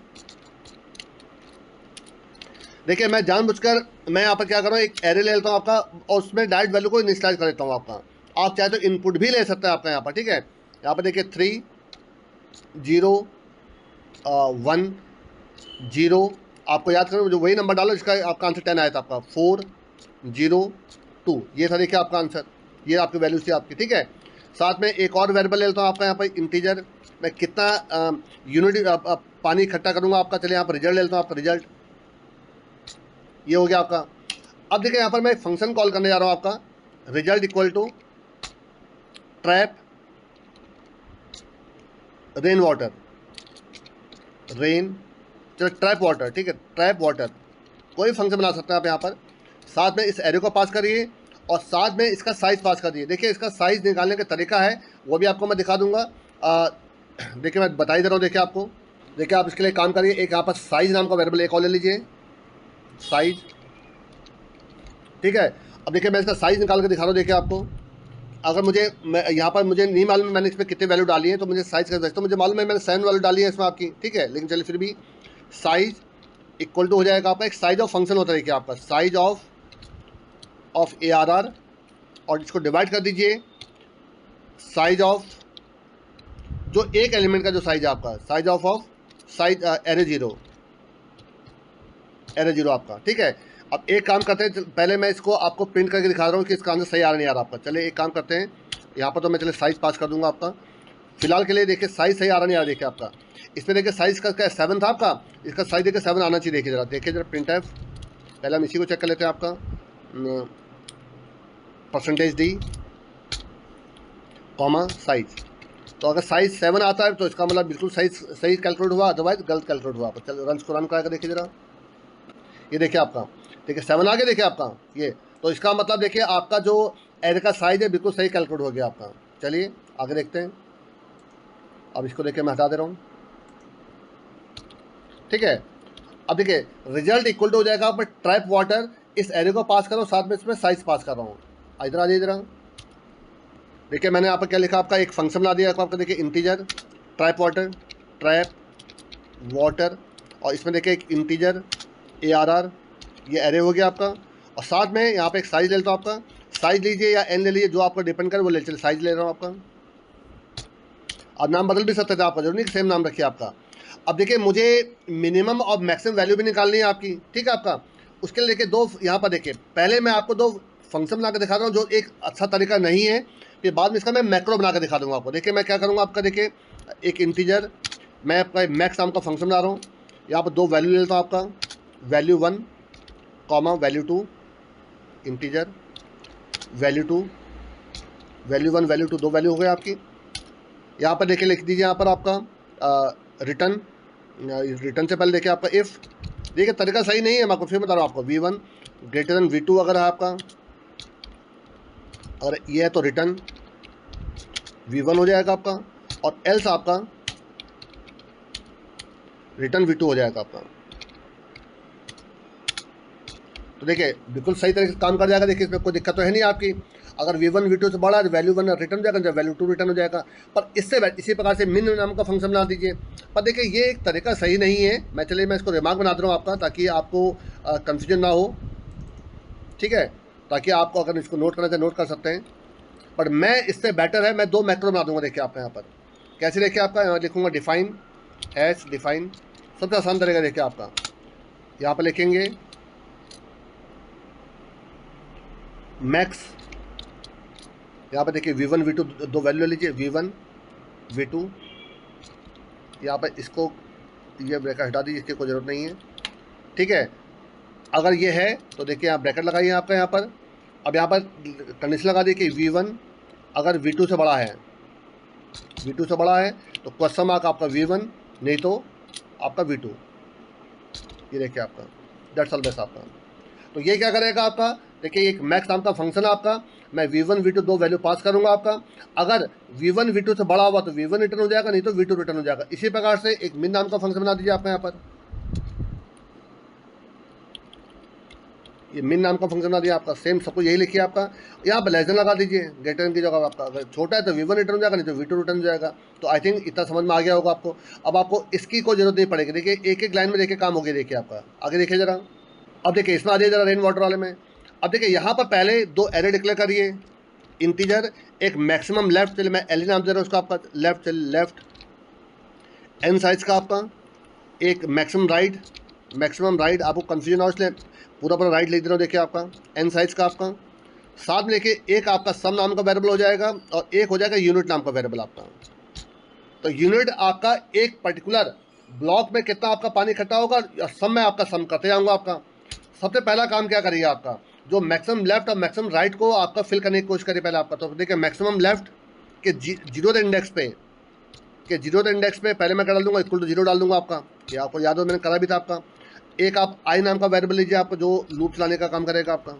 देखिए मैं जानबूझकर मैं यहाँ पर क्या कर रहा हूँ, एक एरे ले लेता हूँ आपका, और उसमें डायरेक्ट वैल्यू को इनिशियलाइज कर देता हूँ आपका। आप चाहे तो इनपुट भी ले सकते हैं आपका यहाँ पर, ठीक है। यहाँ पर देखिए 3 0 1 0, आपको याद करो जो वही नंबर डालो जिसका आपका आंसर 10 आया था आपका, 4 0 2, ये था देखिए आपका आंसर, ये आपकी वैल्यू थी आपकी, ठीक है। साथ में एक और वेरिएबल ले लेता हूँ आपका यहाँ पर इंटीजर, मैं कितना यूनिट पानी इकट्ठा करूँगा आपका। चलिए यहाँ पर रिजल्ट ले लेता हूँ आपका, रिजल्ट ये हो गया आपका। अब देखिए यहाँ पर मैं एक फंक्शन कॉल करने जा रहा हूँ आपका, result equal to trap rain water, rain चलो ट्रैप वाटर, ठीक है, ट्रैप वाटर कोई फंक्शन बना सकते हैं आप यहाँ पर। साथ में इस एरे को पास करिए और साथ में इसका साइज़ पास कर दिए। देखिए इसका साइज़ निकालने का तरीका है वो भी आपको मैं दिखा दूंगा। देखिए मैं बता ही दे रहा हूँ, देखिए आपको, देखिए आप इसके लिए काम करिए, एक यहाँ पर साइज़ नाम का वेरिएबल एक और ले लीजिए, साइज़, ठीक है। अब देखिए मैं इसका साइज़ निकाल कर दिखा रहा हूँ, देखिए आपको। अगर मुझे मैं यहाँ पर मुझे नहीं मालूम मैंने इसमें कितने वैल्यू डाली है, तो मुझे साइज़ कर सकता हूँ। मुझे मालूम है मैंने 7 वैल्यू डाली है इसमें आपकी, ठीक है, लेकिन चलिए फिर भी साइज़ इक्वल टू हो जाएगा आपका, एक साइज ऑफ फंक्शन होता है देखिए आपका, साइज ऑफ ARR, और इसको डिवाइड कर दीजिए साइज ऑफ जो एक एलिमेंट का जो साइज है आपका, size of size array zero आपका, ठीक है। अब एक काम करते हैं, पहले मैं इसको आपको प्रिंट करके दिखा रहा हूँ कि इसका आंसर सही आ रहा नहीं आ रहा आपका। चलिए एक काम करते हैं, यहाँ पर तो मैं चलिए साइज पास कर दूंगा आपका फिलहाल के लिए। देखिए साइज सही आ रहा नहीं आ रहा, देखिए आपका इसमें देखिए साइज का क्या 7 था आपका, इसका साइज देखिए 7 आना चाहिए। देखिए जरा, देखिए जरा प्रिंट एफ, पहले हम इसी को चेक कर लेते हैं आपका, %d कॉमा साइज। तो अगर साइज 7 आता है तो इसका मतलब बिल्कुल सही कैलकुलेट हुआ, अदरवाइज गलत कैलकुलेट हुआ। चलो रन को रन कराकर देखिए जरा, ये देखिए आपका, देखिए 7 आ गया देखिए आपका ये। तो इसका मतलब देखिए आपका जो एरे का साइज है बिल्कुल सही कैलकुलेट हो गया आपका। चलिए आगे देखते हैं। अब इसको देखिए मैं हटा दे रहा हूँ, ठीक है। अब देखिए रिजल्ट इक्वल टू हो जाएगा पर ट्रैप वाटर, इस एरे को पास कर रहा हूँ, साथ में इसमें साइज पास कर रहा हूँ। इधर आ जाइए जरा, देखिए मैंने यहाँ पर क्या लिखा आपका, एक फंक्शन बना दिया आपका, देखिए इंटीजर ट्रैप वाटर, और इसमें देखिए एक इंटीजर ARR, ये एरे हो गया आपका। और साथ में यहाँ पे एक साइज ले लेता हूँ आपका, साइज लीजिए या एन ले लीजिए, जो आपको डिपेंड करे वो ले चलिए, साइज ले रहा हूँ आपका। अब नाम बदल भी सकते थे आपका, जरूरी नहीं सेम नाम रखिए आपका। अब देखिए मुझे मिनिमम और मैक्सिमम वैल्यू भी निकालनी है आपकी, ठीक है आपका। उसके लिए देखिए दो यहाँ पर देखिए, पहले मैं आपको 2 फंक्शन बना कर दिखा रहा हूँ जो एक अच्छा तरीका नहीं है, फिर बाद में इसका मैं मैक्रो बना कर दिखा दूँगा आपको। देखिए मैं क्या करूँगा आपका, देखिए एक इंटीजर, मैं आपका मैक्स नाम का फंक्शन बना रहा हूँ, यहाँ पर 2 वैल्यू ले लेता हूँ आपका, value 1 comma value 2, integer value 2, value 1 value 2, 2 value हो गए आपकी। यहाँ पर देखिए लिख दीजिए यहाँ पर आपका रिटर्न से पहले देखिए आपका इफ़, देखिए तरीका सही नहीं है, मैं आपको फिर बता रहा हूँ आपको, V1 ग्रेटर देन V2 अगर है आपका, अगर ये है तो रिटर्न V1 हो जाएगा आपका, और एल्स आपका रिटर्न V2 हो जाएगा आपका। तो देखिए बिल्कुल सही तरीके से काम कर जाएगा। देखिए इसमें कोई दिक्कत तो है नहीं आपकी। अगर V1 V2 से बड़ा है तो वैल्यू 1 रिटर्न हो जाएगा, जब वैल्यू 2 रिटर्न हो जाएगा। पर इसी प्रकार से मिन नाम का फंक्शन बना दीजिए। पर देखिए ये एक तरीका सही नहीं है। मैं इसको रिमार्क बना दे रहा हूँ आपका, ताकि आपको कंफ्यूजन ना हो, ठीक है, ताकि आपको अगर इसको नोट करना चाहे नोट कर सकते हैं। पर मैं इससे बेटर है, मैं 2 मैक्रो बना दूंगा। देखिए आपका यहाँ पर कैसे, देखिए आपका यहाँ लिखूंगा डिफाइन हैश डिफाइन, सबसे आसान तरीका देखिए आपका यहाँ पर लिखेंगे मैक्स। यहाँ पर देखिए V1 V2 दो वैल्यू लीजिए, V1 V2। यहाँ पर इसको ये ब्रैकेट हटा दीजिए, इसकी कोई ज़रूरत नहीं है, ठीक है। अगर ये है तो देखिए यहाँ ब्रैकेट लगाइए आपका यहाँ पर। अब यहाँ पर कंडीशन लगा दी कि V1 अगर V2 से बड़ा है, V2 से बड़ा है तो क्वेश्चन मार्क आपका V1, नहीं तो आपका V2। ये देखिए आपका दैट्स ऑल बेस्ट आपका। तो ये क्या करेगा आपका, देखिए एक मैक्स नाम का फंक्शन है आपका। मैं V1 V2 दो वैल्यू पास करूंगा आपका। अगर V1 V2 से बड़ा हुआ तो V1 रिटर्न हो जाएगा, नहीं तो V2 रिटर्न हो जाएगा। इसी प्रकार से एक मिन नाम का फंक्शन बना दीजिए आपका यहाँ पर। ये मिन नाम का फंक्शन बना दिया आपका। सेम सबको यही लिखिए आपका। यहाँ पर लेस देन लगा दीजिए ग्रेटर देन की जगह आपका। अगर छोटा है तो V1 रिटर्न हो जाएगा, नहीं तो V2 रिटर्न हो जाएगा। तो आई थिंक इतना समझ में आ गया होगा आपको। अब आपको इसकी कोई जरूरत नहीं पड़ेगी। देखिए एक एक लाइन में देखिए काम हो गया। देखिए आपका आगे देखिए जरा। अब देखिए इसमें आ जाइए जरा रेन वाटर वाले में। अब देखिए यहाँ पर पहले 2 एरे डिक्लेयर करिए इंटीजर, एक मैक्सिमम लेफ्ट, चलिए मैं एल नाम दे रहा हूँ उसका आपका लेफ्ट, चलिए लेफ्ट एन साइज का आपका, एक मैक्सिमम राइट आपको कन्फ्यूजन हो इसलिए पूरा राइट लिख दे रहा हूँ। देखिए आपका एन साइज का आपका, साथ में देखिए एक आपका सम नाम का वेरिएबल हो जाएगा और एक हो जाएगा यूनिट नाम का वेरिएबल आपका। तो यूनिट आपका एक पर्टिकुलर ब्लॉक में कितना आपका पानी इकट्ठा होगा, सम में आपका सम करते जाऊँगा आपका। सबसे पहला काम क्या करिए आपका, जो मैक्सिमम लेफ्ट और मैक्सिमम राइट को आपका फिल करने की कोशिश करिए पहले आपका। तो देखिए मैक्सिमम लेफ्ट के जीरो इंडेक्स पे पहले मैं क्या डाल दूंगा, इक्वल टू 0 डाल दूंगा आपका। ये आपको याद हो मैंने करा भी था आपका। एक आप आई नाम का वेरिएबल लीजिए आपको, जो लूप चलाने का काम करेगा आपका,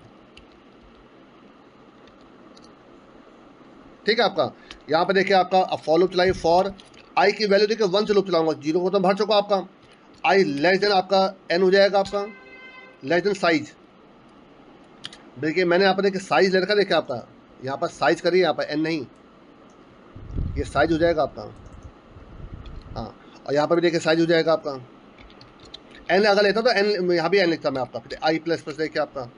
ठीक है आपका। यहाँ पे देखिए आपका अब फॉर लूप चलाइए। फॉर आई की वैल्यू देखिए 1 से लूप चलाऊंगा, 0 को तो भर चुका आपका। आई लेस देन आपका n हो जाएगा आपका, लेस देन साइज। देखिए मैंने यहाँ पर देखिए साइज ले रखा, देखिए आपका यहाँ पर साइज करिए, यहाँ पर n नहीं, ये साइज हो जाएगा आपका। हाँ, और यहाँ पर भी देखिए साइज हो जाएगा आपका। n अगर लेता तो n, यहाँ भी n लिखता मैं आपका, फिर आई प्लस प्लस देखिए आपका।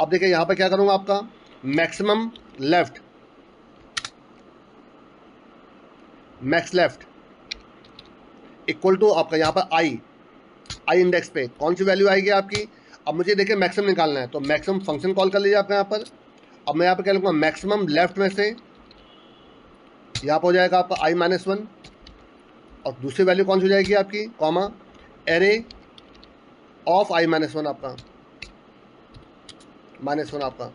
अब देखिए यहाँ पर क्या करूँगा आपका, maximum left, max left equal to आपका यहाँ पर आई इंडेक्स पे कौन सी वैल्यू आएगी आपकी। अब मुझे देखिए मैक्सिमम निकालना है, तो मैक्सिमम फंक्शन कॉल कर लीजिए आपका यहाँ पर। अब मैं यहाँ पर क्या लिखूँगा, मैक्सिमम लेफ्ट में से यहाँ पर हो जाएगा आपका i-1, और दूसरी वैल्यू कौन सी हो जाएगी आपकी, कॉमा एरे ऑफ i-1 आपका, -1 आपका।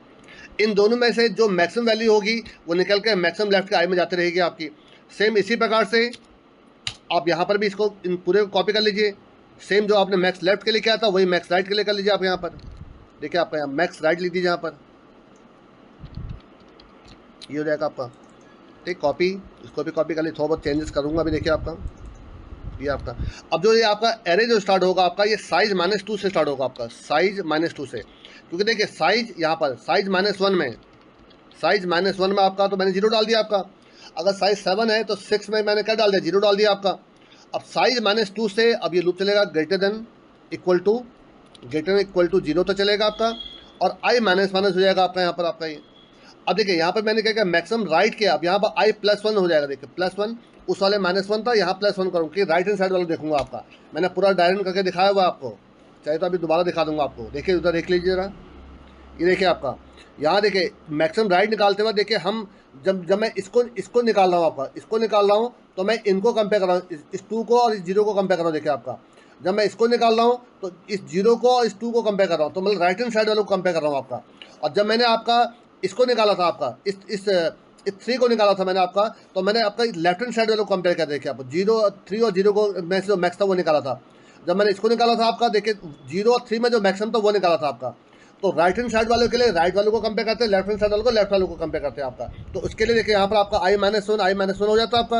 इन दोनों में से जो मैक्सिमम वैल्यू होगी वो निकल के मैक्सिमम लेफ्ट के आई में जाती रहेगी आपकी। सेम इसी प्रकार से आप यहाँ पर भी इसको इन पूरे को कॉपी कर लीजिए। सेम जो आपने मैक्स लेफ्ट के लिए किया था वही मैक्स राइट के लिए कर लीजिए आप यहाँ पर। देखिए आपका यहाँ मैक्स राइट लिख दीजिए यहाँ पर, ये हो जाएगा आपका, ठीक। कॉपी, इसको भी कॉपी कर लीजिए, थोड़ा बहुत चेंजेस करूँगा अभी। देखिए आपका ये आपका, अब जो ये आपका एरे जो स्टार्ट होगा आपका, ये साइज -2 से स्टार्ट होगा आपका, साइज -2 से। क्योंकि देखिए साइज यहाँ पर साइज -1 में आपका, तो मैंने 0 डाल दिया आपका। अगर साइज 7 है तो 6 में मैंने क्या डाल दिया, 0 डाल दिया आपका। अब साइज -2 से अब ये लूप चलेगा ग्रेटर देन इक्वल टू 0 तो चलेगा आपका, और i-1 हो जाएगा आपका यहाँ पर आपका ये। अब देखिए यहाँ पर मैंने क्या किया, मैक्सिमम राइट किया, अब यहाँ पर i+1 हो जाएगा। देखिए +1 उस वाले -1 था, यहाँ +1 करूँ कि राइट हैंड साइड वाला देखूंगा आपका। मैंने पूरा डायरेक्ट करके दिखाया हुआ आपको, चाहे तो अभी दोबारा दिखा दूंगा आपको। देखिए उधर देख लीजिए जरा, ये देखिए आपका यहाँ देखिए मैक्सिमम राइट निकालते हुए देखिए हम जब मैं इसको निकाल रहा हूँ आपका, इसको निकाल रहा हूँ तो मैं इनको कंपेयर कर रहा हूँ, इस 2 को और इस 0 को कंपेयर कर रहा हूँ। देखिए आपका जब मैं इसको निकाल रहा हूँ तो इस 0 को और इस 2 को कंपेयर कर रहा हूँ, तो मतलब राइट हैंड साइड वालों को कंपेयर कर रहा हूँ आपका। और जब मैंने आपका इसको निकाला था आपका, इस 3 को निकाला था मैंने आपका, तो मैंने आपका लेफ्ट हैंड साइड वालों को कंपेयर कर, देखिए आप 3 और 0 को में से जो मैक्स था वो निकाला था। जब मैंने इसको निकाला था आपका, देखिए 0 और 3 में जो मैक्सिमम था वो निकाला था आपका। तो राइट हैंड साइड वालों के लिए राइट वालों को कंपेयर करते हैं, लेफ्ट हैंड साइड वालों को लेफ्ट वालों को कंपेयर करते हैं आपका। तो उसके लिए देखिए यहाँ पर आपका i-1 हो जाता है आपका,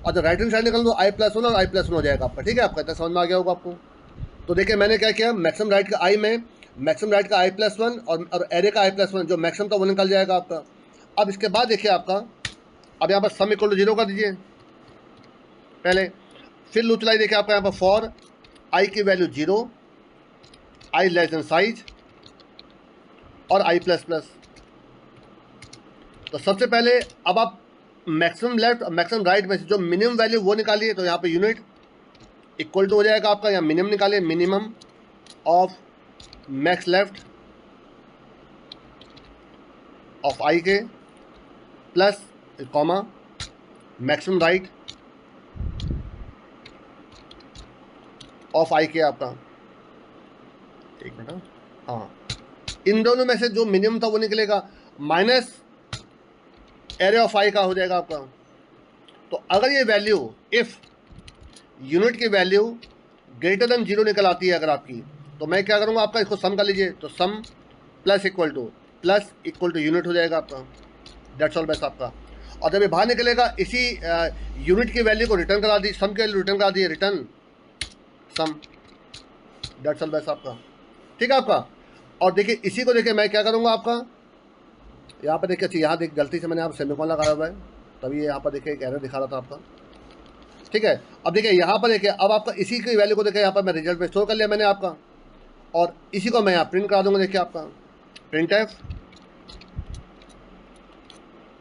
और जब राइट हैंड साइड निकल तो i+1 और i+1 हो जाएगा आपका। ठीक है, आपका इतना समझ में आ गया होगा आपको। तो देखिए मैंने क्या किया, मैक्सिमम राइट का i में मैक्सिमम राइट का i+1 और एरे का i+1 जो मैक्सिमम था वो निकल जाएगा आपका। अब इसके बाद देखिए आपका, अब यहाँ पर सम इक्वल टू 0 कर दीजिए पहले, फिर लूप चलाई। देखिए आपका यहाँ पर फॉर i की value 0, i less than size और i++। तो सबसे पहले अब आप मैक्सिमम लेफ्ट और मैक्सिमम राइट में से जो मिनिमम वैल्यू वो निकालिए। तो यहाँ पे यूनिट इक्वल टू हो जाएगा आपका, यहाँ मिनिमम निकालिए, minimum of max left of i के plus comma maximum right of i के आपका। एक मिनट, हाँ, इन दोनों में से जो मिनिमम था वो निकलेगा, माइनस एरे ऑफ i का हो जाएगा आपका। तो अगर ये वैल्यू, इफ यूनिट की वैल्यू ग्रेटर देन 0 निकल आती है अगर आपकी, तो मैं क्या करूँगा आपका, इसको सम कर लीजिए। तो सम प्लस इक्वल टू यूनिट हो जाएगा आपका। दैट्स ऑल बेस्ट आपका। और जब ये बाहर निकलेगा, इसी यूनिट की वैल्यू को रिटर्न करा दी, सम के वैल्यू रिटर्न करा दिए, return sum. That's all best आपका। ठीक है आपका। और देखिए इसी को देखिए मैं क्या करूँगा आपका, यहाँ पर देखिए, अच्छा यहाँ देख गलती से मैंने यहाँ सेमीकोलन लगाया हुआ है, तभी यहाँ पर देखिए एक एरर दिखा रहा था आपका। ठीक है, अब देखिए यहाँ पर देखिए, अब आपका इसी की वैल्यू को देखिए यहाँ पर मैं रिजल्ट में स्टोर कर लिया मैंने आपका, और इसी को मैं यहाँ प्रिंट करा दूंगा। देखिए आपका print F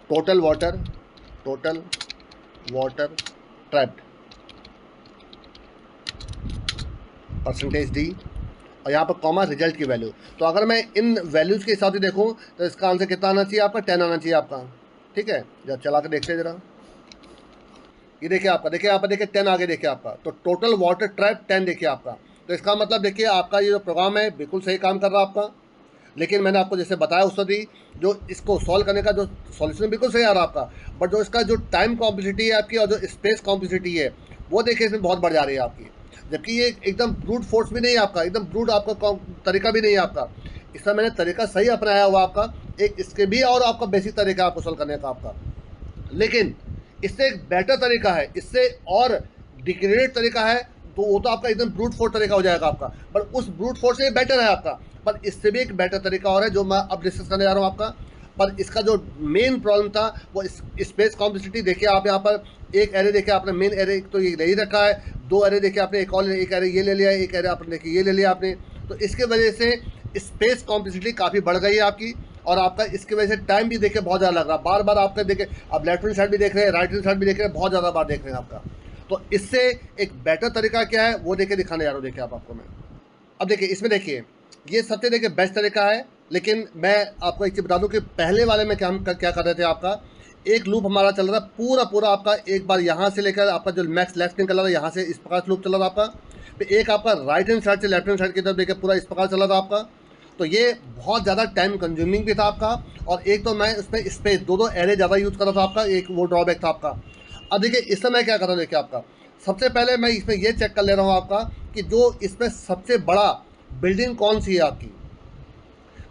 total water trapped %d और यहाँ पर कॉमा रिजल्ट की वैल्यू। तो अगर मैं इन वैल्यूज़ के हिसाब से देखूँ तो इसका आंसर कितना आना चाहिए आपका, 10 आना चाहिए आपका। ठीक है, जब चला के देखते जरा, ये देखिए आपका, देखिए यहाँ पर देखिए 10 आगे देखिए आपका। तो टोटल वाटर ट्रैप 10 देखिए आपका। तो इसका मतलब देखिए आपका ये जो प्रोग्राम है बिल्कुल सही काम कर रहा है आपका। लेकिन मैंने आपको जैसे बताया उस वक्त ही, जो इसको सॉल्व करने का जो सॉल्यूशन बिल्कुल सही आ रहा है आपका, बट जो इसका जो टाइम कॉम्प्लेक्सिटी है आपकी और जो स्पेस कॉम्प्लेक्सिटी है वो देखिए इसमें बहुत बढ़ जा रही है आपकी। जबकि ये एकदम ब्रूट फोर्स भी नहीं है आपका, एकदम ब्रूट आपका तरीका भी नहीं है आपका। इसका मैंने तरीका सही अपनाया हुआ आपका, एक इसके भी और आपका बेसिक तरीका आपको सॉल्व करने का आपका। लेकिन इससे एक बेटर तरीका है, इससे और डिग्रेडेड तरीका है, तो वो तो आपका एकदम ब्रूट फोर्स तरीका हो जाएगा आपका। पर उस ब्रूट फोर्स से बेटर है आपका, पर इससे भी एक बेटर तरीका और है जो मैं अब डिस्कस करने जा रहा हूँ आपका। पर इसका जो मेन प्रॉब्लम था वो स्पेस कॉम्प्लेक्सिटी। देखिए आप यहाँ पर एक एरे देखिए आपने, मेन एरे तो ये नहीं रखा है, 2 एरे देखिए आपने, एक एरे ये ले लिया, एक एरे आपने देखिए ये ले लिया आपने। तो इसके वजह से स्पेस कॉम्प्लेक्सिटी काफ़ी बढ़ गई है आपकी, और आपका इसकी वजह से टाइम भी देखिए बहुत ज़्यादा लग रहा है। बार बार आपका देखिए, आप लेफ्ट हैंड साइड भी देख रहे हैं, राइट हैंड साइड भी देख रहे हैं, बहुत ज़्यादा बार देख रहे हैं आपका। तो इससे एक बेटर तरीका क्या है वो देखिए दिखाने जा रहा हूँ। देखिए आप आपको मैं अब देखिए इसमें देखिए ये सबसे देखिए बेस्ट तरीका है। लेकिन मैं आपको एक चीज़ बता दूं कि पहले वाले में क्या हम क्या कर रहे थे, आपका एक लूप हमारा चल रहा है पूरा आपका, एक बार यहाँ से लेकर आपका जो मैक्स लेफ्ट निकल रहा था यहाँ से इस प्रकार से लूप चल रहा था आपका। फिर एक आपका राइट हैंड साइड से लेफ्ट हैंड साइड की तरफ देखिए पूरा इस प्रकार चल रहा था आपका। तो ये बहुत ज़्यादा टाइम कंज्यूमिंग भी था आपका, और एक तो मैं उसमें स्पेस 2 एरे ज़्यादा यूज़ कर रहा था आपका, एक वो ड्रॉबैक था आपका। अब देखिए इस समय क्या कर रहा हूँ, देखिए आपका सबसे पहले मैं इसमें ये चेक कर ले रहा हूँ आपका कि जो इसमें सबसे बड़ा बिल्डिंग कौन सी है आपकी।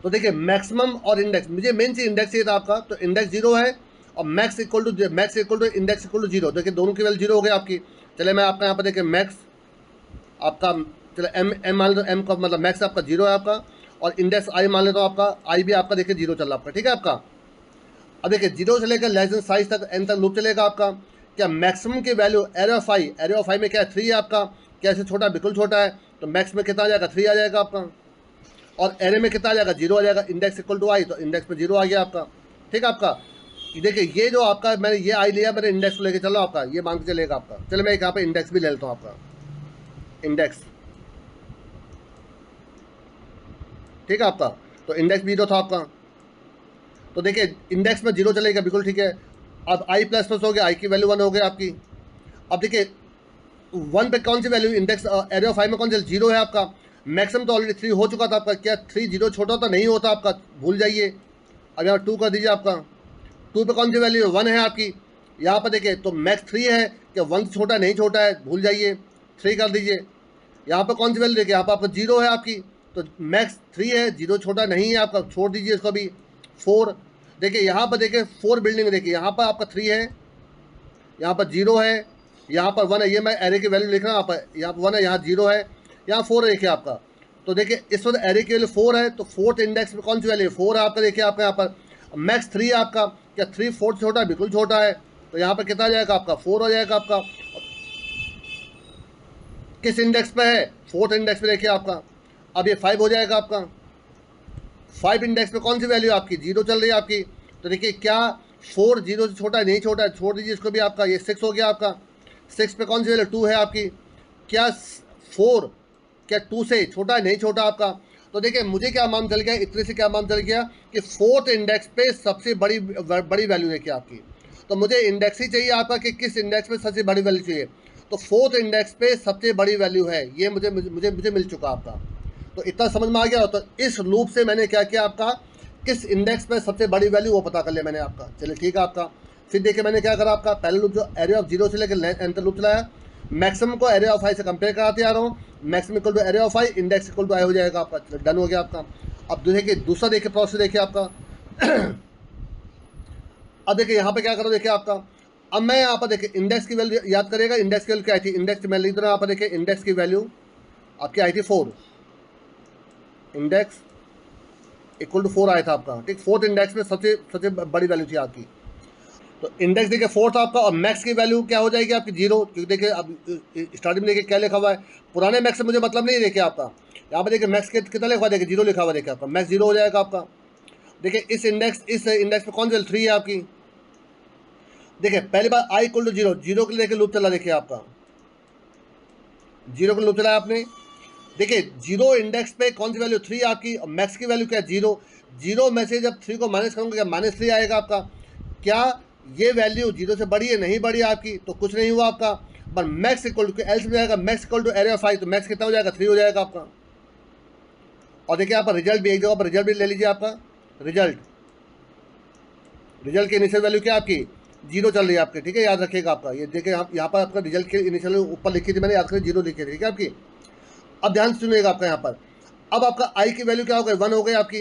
तो देखिए मैक्सिमम और इंडेक्स, मुझे मेन चीज इंडेक्स चाहिए था आपका। तो इंडेक्स 0 है और max equal to index equal to 0। देखिए दोनों की वैल्यू 0 हो गई आपकी। चले मैं आपका यहाँ पर देखिए मैक्स आपका, चलो एम मान लो, एम का मतलब मैक्स आपका 0 है आपका, और इंडेक्स आई मान लेता हूँ आपका, आई भी आपका देखिए 0 चल रहा आपका। ठीक है आपका। अब देखिए 0 से लेकर लेस देन साइज तक एन तक लूप चलेगा आपका। क्या मैक्सिमम की वैल्यू एरे ऑफ आई में क्या है, 3 है आपका। क्या ऐसे छोटा, बिल्कुल छोटा है, तो मैक्स में कितना आ जाएगा, 3 आ जाएगा आपका। और एरे में कितना आ जाएगा, 0 आ जाएगा। इंडेक्स इक्वल टू आई, तो इंडेक्स में 0 आ गया आपका। ठीक है आपका। देखिए ये जो आपका मैंने ये आई लिया, मैंने इंडेक्स को लेकर चल रहा हूँ आपका, ये मान के चलेगा आपका। चलो मैं यहाँ पे इंडेक्स भी ले लेता हूँ आपका, इंडेक्स। ठीक है आपका। तो इंडेक्स 0 था आपका, तो देखिए इंडेक्स में 0 चलेगा, बिल्कुल ठीक है। अब आई प्लस प्लस हो गया, आई की वैल्यू 1 हो गई आपकी। अब देखिए 1 पे कौन सी वैल्यू, इंडेक्स एरे ऑफ आई में कौन सी 0 है आपका। मैक्सिमम तो ऑलरेडी 3 हो चुका था आपका। क्या 3 0 छोटा होता, नहीं होता आपका, भूल जाइए। अब यहाँ 2 कर दीजिए आपका। 2 पे कौन सी वैल्यू है, 1 है आपकी। यहाँ पर देखिए तो मैक्स 3 है, क्या 1 से छोटा नहीं, छोटा है, भूल जाइए, 3 कर दीजिए। यहाँ पर कौन सी वैल्यू देखिए, यहाँ पर आपका 0 है आपकी। तो मैक्स 3 है, 0 छोटा नहीं है आपका, छोड़ दीजिए इसको भी। 4 देखिए यहाँ पर, देखिए 4 बिल्डिंग, देखिए यहाँ पर आपका 3 है, यहाँ पर 0 है, यहाँ पर 1 है। ये मैं एरे की वैल्यू लिख रहा हूँ, यहाँ पर 1 है, यहाँ 0 है, यहाँ 4 है देखिए आपका। तो देखिए इस वक्त एरे की वैल्यू 4 है, तो फोर्थ इंडेक्स में कौन सी वैल्यू है? 4 है आपका। देखिए आपका यहाँ पर मैक्स 3 है आपका, क्या 3 4 छोटा है? बिल्कुल छोटा है। तो यहाँ पर कितना आ जाएगा आपका? 4 हो जाएगा आपका। किस इंडेक्स पे है? फोर्थ इंडेक्स पे। देखिए आपका अब ये 5 हो जाएगा आपका। 5 इंडेक्स पे कौन सी वैल्यू आपकी? 0 चल रही है आपकी। तो देखिए क्या 4 0 से छोटा है? नहीं छोटा है, छोड़ दीजिए इसको भी आपका। ये 6 हो गया आपका। 6 पे कौन सी वैल्यू? 2 है आपकी। क्या 4 क्या 2 से छोटा है? नहीं छोटा आपका। तो देखिए मुझे क्या मालूम चल गया, इतने से क्या मालूम चल गया कि फोर्थ इंडेक्स पे सबसे बड़ी वैल्यू देखिए आपकी। तो मुझे इंडेक्स ही चाहिए आपका कि किस इंडेक्स पे सबसे बड़ी वैल्यू चाहिए। तो फोर्थ इंडेक्स पे सबसे बड़ी वैल्यू है, ये मुझे मुझे मुझे मिल चुका आपका। तो इतना समझ में आ गया। तो इस लूप से मैंने क्या किया, आपका किस इंडेक्स पे सबसे बड़ी वैल्यू वो पता कर लिया मैंने आपका। चलिए ठीक है आपका। फिर देखिए मैंने क्या करा, आपका पहले लूप जो एरे ऑफ 0 से लेकर एन तक लूप चलाया, मैक्सिमम को एरे ऑफ आई से कंपेयर कराते आ रहा हूँ। Maximum equal to array of i, index equal to i हो जाएगा आपका। डन हो गया आपका। अब देखिए दूसरा देखिए प्रोसेस देखिए आपका। अब देखिए यहाँ पे क्या करो, देखिए आपका अब मैं यहाँ पर देखिए इंडेक्स की वैल्यू याद करेगा। इंडेक्स की वैल्यू क्या आई थी? इंडेक्स मैं लिख रहा हूँ यहाँ पर, देखिए इंडेक्स की वैल्यू आपकी आई थी 4। इंडेक्स इक्वल टू 4 आया था आपका, ठीक। फोर्थ इंडेक्स में सबसे सबसे बड़ी वैल्यू थी आपकी। तो इंडेक्स देखिए 4 था आपका, और मैक्स की वैल्यू क्या हो जाएगी आपकी? 0। क्योंकि देखिए अब स्टार्टिंग में देखिए क्या लिखा हुआ है, पुराने मैक्स से मुझे मतलब नहीं। देखिए आपका यहाँ पर देखिए मैक्स कितना लिखा हुआ है? देखिए 0 लिखा हुआ है। देखिए आपका मैक्स 0 हो जाएगा आपका। देखिए इस इंडेक्स में कौन सी वैल्यू? 3 है आपकी। देखिए पहली बार आई इक्वल टू 0, 0 के लेके लूप चला। देखिए आपका 0 के लूप चलाया आपने। देखिए 0 इंडेक्स पे कौन सी वैल्यू? 3 आपकी, और मैक्स की वैल्यू क्या है? 0। 0 में से जब 3 को माइनस करूँगा, क्या -3 आएगा आपका? क्या ये वैल्यू 0 से बड़ी है? नहीं बड़ी है आपकी, तो कुछ नहीं हुआ आपका। पर मैक्स इक्वल टू एल्स में जाएगा, max equal to array of i, तो मैक्स कितना हो जाएगा? 3 हो जाएगा आपका। और देखिए यहाँ पर रिजल्ट भी एक जगह पर रिजल्ट भी ले लीजिए आपका। रिजल्ट की इनिशियल वैल्यू क्या आपकी? 0 चल रही है आपकी, ठीक है, याद रखिएगा आपका। ये देखिए यहाँ पर आपका रिजल्ट की इनिशियल ऊपर लिखी थी मैंने, याद करिए 0 लिखी थी, ठीक है आपकी। अब ध्यान से सुनिएगा आपका यहाँ पर। अब आपका आई की वैल्यू क्या हो गई? 1 हो गई आपकी।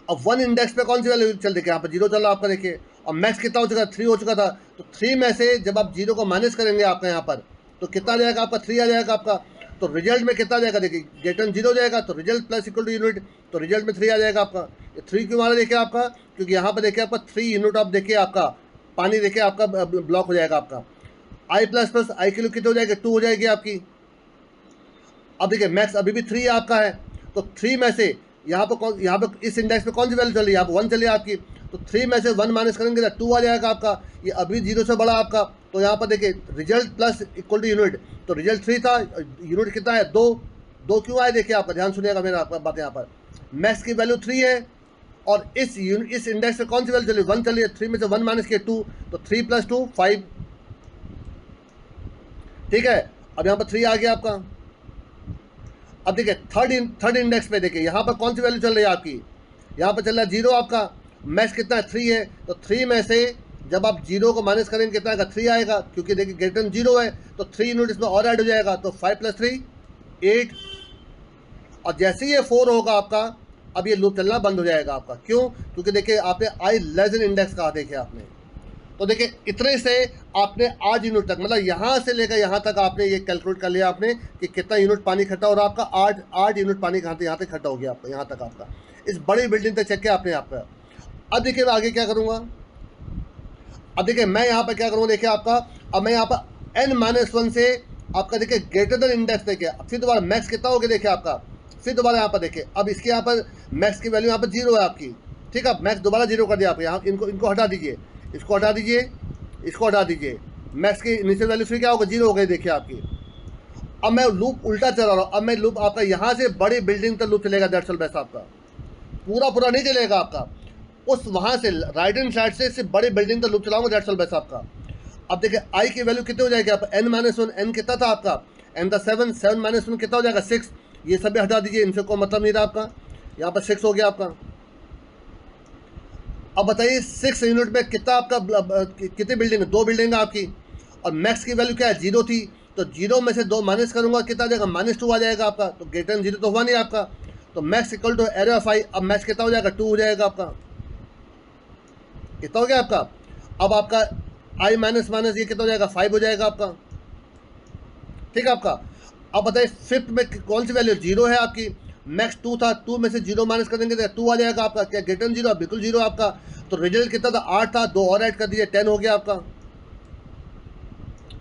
अब 1 इंडेक्स पे कौन सी वैल्यू चल रही है? यहाँ पर 0 चल रहा आपका, देखिए। और मैक्स कितना हो चुका? 3 हो चुका था। तो 3 में से जब आप 0 को माइनस करेंगे आपका यहाँ पर, तो कितना आ जाएगा आपका? 3 आ जाएगा आपका। तो रिजल्ट में कितना आ जाएगा? देखिए ग्रेटर 0 हो जाएगा, तो result plus equal to unit, तो रिजल्ट में 3 आ जाएगा आपका। ये 3 क्यों आ रहा है देखिए आपका? क्योंकि यहाँ पर देखिए आपका 3 यूनिट ऑफ देखिए आपका पानी देखिए आपका ब्लॉक हो जाएगा आपका। आई प्लस प्लस आई की वैल्यू कितनी हो जाएगी? 2 हो जाएगी आपकी। अब देखिए मैक्स अभी भी 3 आपका है, तो 3 में से यहाँ पर इस इंडेक्स पे कौन सी वैल्यू चल रही है? यहाँ पर 1 चली है आपकी। तो 3 में से 1 माइनस करेंगे तो 2 आ जाएगा आपका। ये अभी 0 से बड़ा आपका। तो यहाँ पर देखिए result plus equal to unit, तो रिजल्ट 3 था, यूनिट कितना है? 2 क्यों आए? देखिए आपका ध्यान सुनिएगा मेरा आपका बात। यहाँ पर मैक्स की वैल्यू 3 है, और इस इंडेक्स पे कौन सी वैल्यू चली? 1 चली है। 3 में से 1 माइनस किया 2, तो 3 + 2 5, ठीक है। अब यहाँ पर 3 आ गया आपका। अब देखिए थर्ड इंडेक्स पे देखिए यहाँ पर कौन सी वैल्यू चल रही है आपकी? यहाँ पर चल रहा है 0 आपका। मैक्स कितना है? 3 है। तो 3 में से जब आप 0 को माइनस करेंगे कितना आएगा? 3 आएगा, क्योंकि देखिए ग्रेटर देन 0 है, तो 3 यूनिट इसमें और ऐड हो जाएगा, तो 5 + 3 8। और जैसे ही ये 4 होगा आपका, अब ये लूप चलना बंद हो जाएगा आपका। क्यों? क्योंकि देखिए आपने आई लेस देन इंडेक्स कहा, देखिए आपने। तो देखिए इतने से आपने 8 यूनिट तक, मतलब यहाँ से लेकर यहाँ तक आपने ये कैलकुलेट कर लिया आपने कि कितना यूनिट पानी इकट्ठा हो रहा है आपका। 8 यूनिट पानी कहाँ से यहाँ तक इकट्ठा हो गया आपका, यहाँ तक आपका, इस बड़ी बिल्डिंग तक चेक किया आपने आपका। अब देखिए मैं आगे क्या करूँगा। अब देखिए मैं यहाँ पर क्या करूँगा, देखिए आपका अब मैं यहाँ पर n-1 से आपका देखिए ग्रेटर देन इंडेक्स देखिए। फिर दोबारा मैक्स कितना हो गया देखिए आपका। फिर दोबारा यहाँ पर देखिए, अब इसके यहाँ पर मैक्स की वैल्यू यहाँ पर 0 है आपकी, ठीक है। मैक्स दोबारा 0 कर दिया आप यहाँ, इनको हटा दीजिए, इसको हटा दीजिए, इसको हटा दीजिए। मैक्स की इनिशियल वैल्यू फिर क्या होगा? 0 हो गई देखिए आपकी। अब मैं लूप उल्टा चला रहा हूँ। अब मैं लूप आपका यहाँ से बड़ी बिल्डिंग तक लूप चलेगा, दैट्स ऑल बेस्ट आपका। पूरा नहीं चलेगा आपका, उस वहाँ से राइट हैंड साइड से सिर्फ बड़ी बिल्डिंग तक लूप चलाऊंगा, दैट्स ऑल बेस्ट आपका। अब देखिए आई की वैल्यू कितनी हो जाएगी आपका? n-1, n कितना था आपका? n था 7, 7 - 1 कितना हो जाएगा? 6। ये सब भी हटा दीजिए, इनसे कोई मतलब नहीं था आपका। यहाँ पर 6 हो गया आपका। अब बताइए 6 यूनिट में कितना आपका कितनी बिल्डिंग है? 2 बिल्डिंग है आपकी। और मैक्स की वैल्यू क्या है? 0 थी। तो 0 में से 2 माइनस करूंगा, कितना आ जाएगा, -2 आ जाएगा आपका। तो ग्रेटर देन 0 तो हुआ नहीं आपका, तो max equal to array of i. अब मैक्स कितना हो जाएगा, 2 हो जाएगा आपका। कितना हो गया आपका। अब आपका आई माइनस माइनस ये कितना हो जाएगा, 5 हो जाएगा आपका। ठीक है आपका। अब बताइए फिफ्थ में कौन सी वैल्यू, 0 है आपकी, मैक्स 2 था, 2 में से 0 माइनस कर देंगे तो 2 आ जाएगा आपका। क्या ग्रेटर देन 0, बिल्कुल 0 आपका। तो रिजल्ट कितना था, 8 था, 2 और ऐड कर दीजिए, 10 हो गया आपका।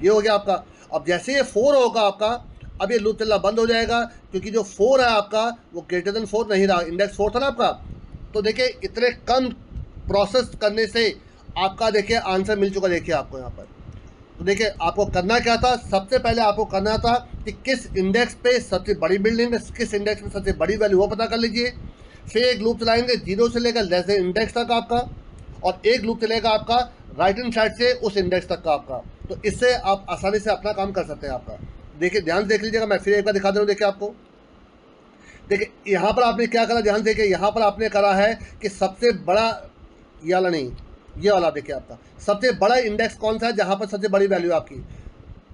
ये हो गया आपका। अब जैसे ये 4 होगा आपका, अब ये लूप चलना बंद हो जाएगा, क्योंकि जो 4 है आपका वो ग्रेटर देन 4 नहीं रहा, इंडेक्स 4 था ना आपका। तो देखिए इतने कम प्रोसेस करने से आपका देखिए आंसर मिल चुका, देखिए आपको यहाँ पर। तो देखिए आपको करना क्या था, सबसे पहले आपको करना था कि किस इंडेक्स पे सबसे बड़ी बिल्डिंग है, किस इंडेक्स पे सबसे बड़ी वैल्यू, वो पता कर लीजिए। फिर एक लूप चलाएंगे 0 से लेकर लेस देन इंडेक्स तक आपका, और एक लूप चलेगा आपका राइट हैंड साइड से उस इंडेक्स तक का आपका। तो इससे आप आसानी से अपना काम कर सकते हैं आपका। देखिए ध्यान से देख लीजिएगा, मैं फिर एक बार दिखा दे रहा हूँ। देखिए आपको, देखिए यहाँ पर आपने क्या करा, ध्यान से देखिए, यहाँ पर आपने करा है कि सबसे बड़ा, ये वाला नहीं, ये वाला देखिए आपका सबसे बड़ा इंडेक्स कौन सा है जहाँ पर सबसे बड़ी वैल्यू आपकी।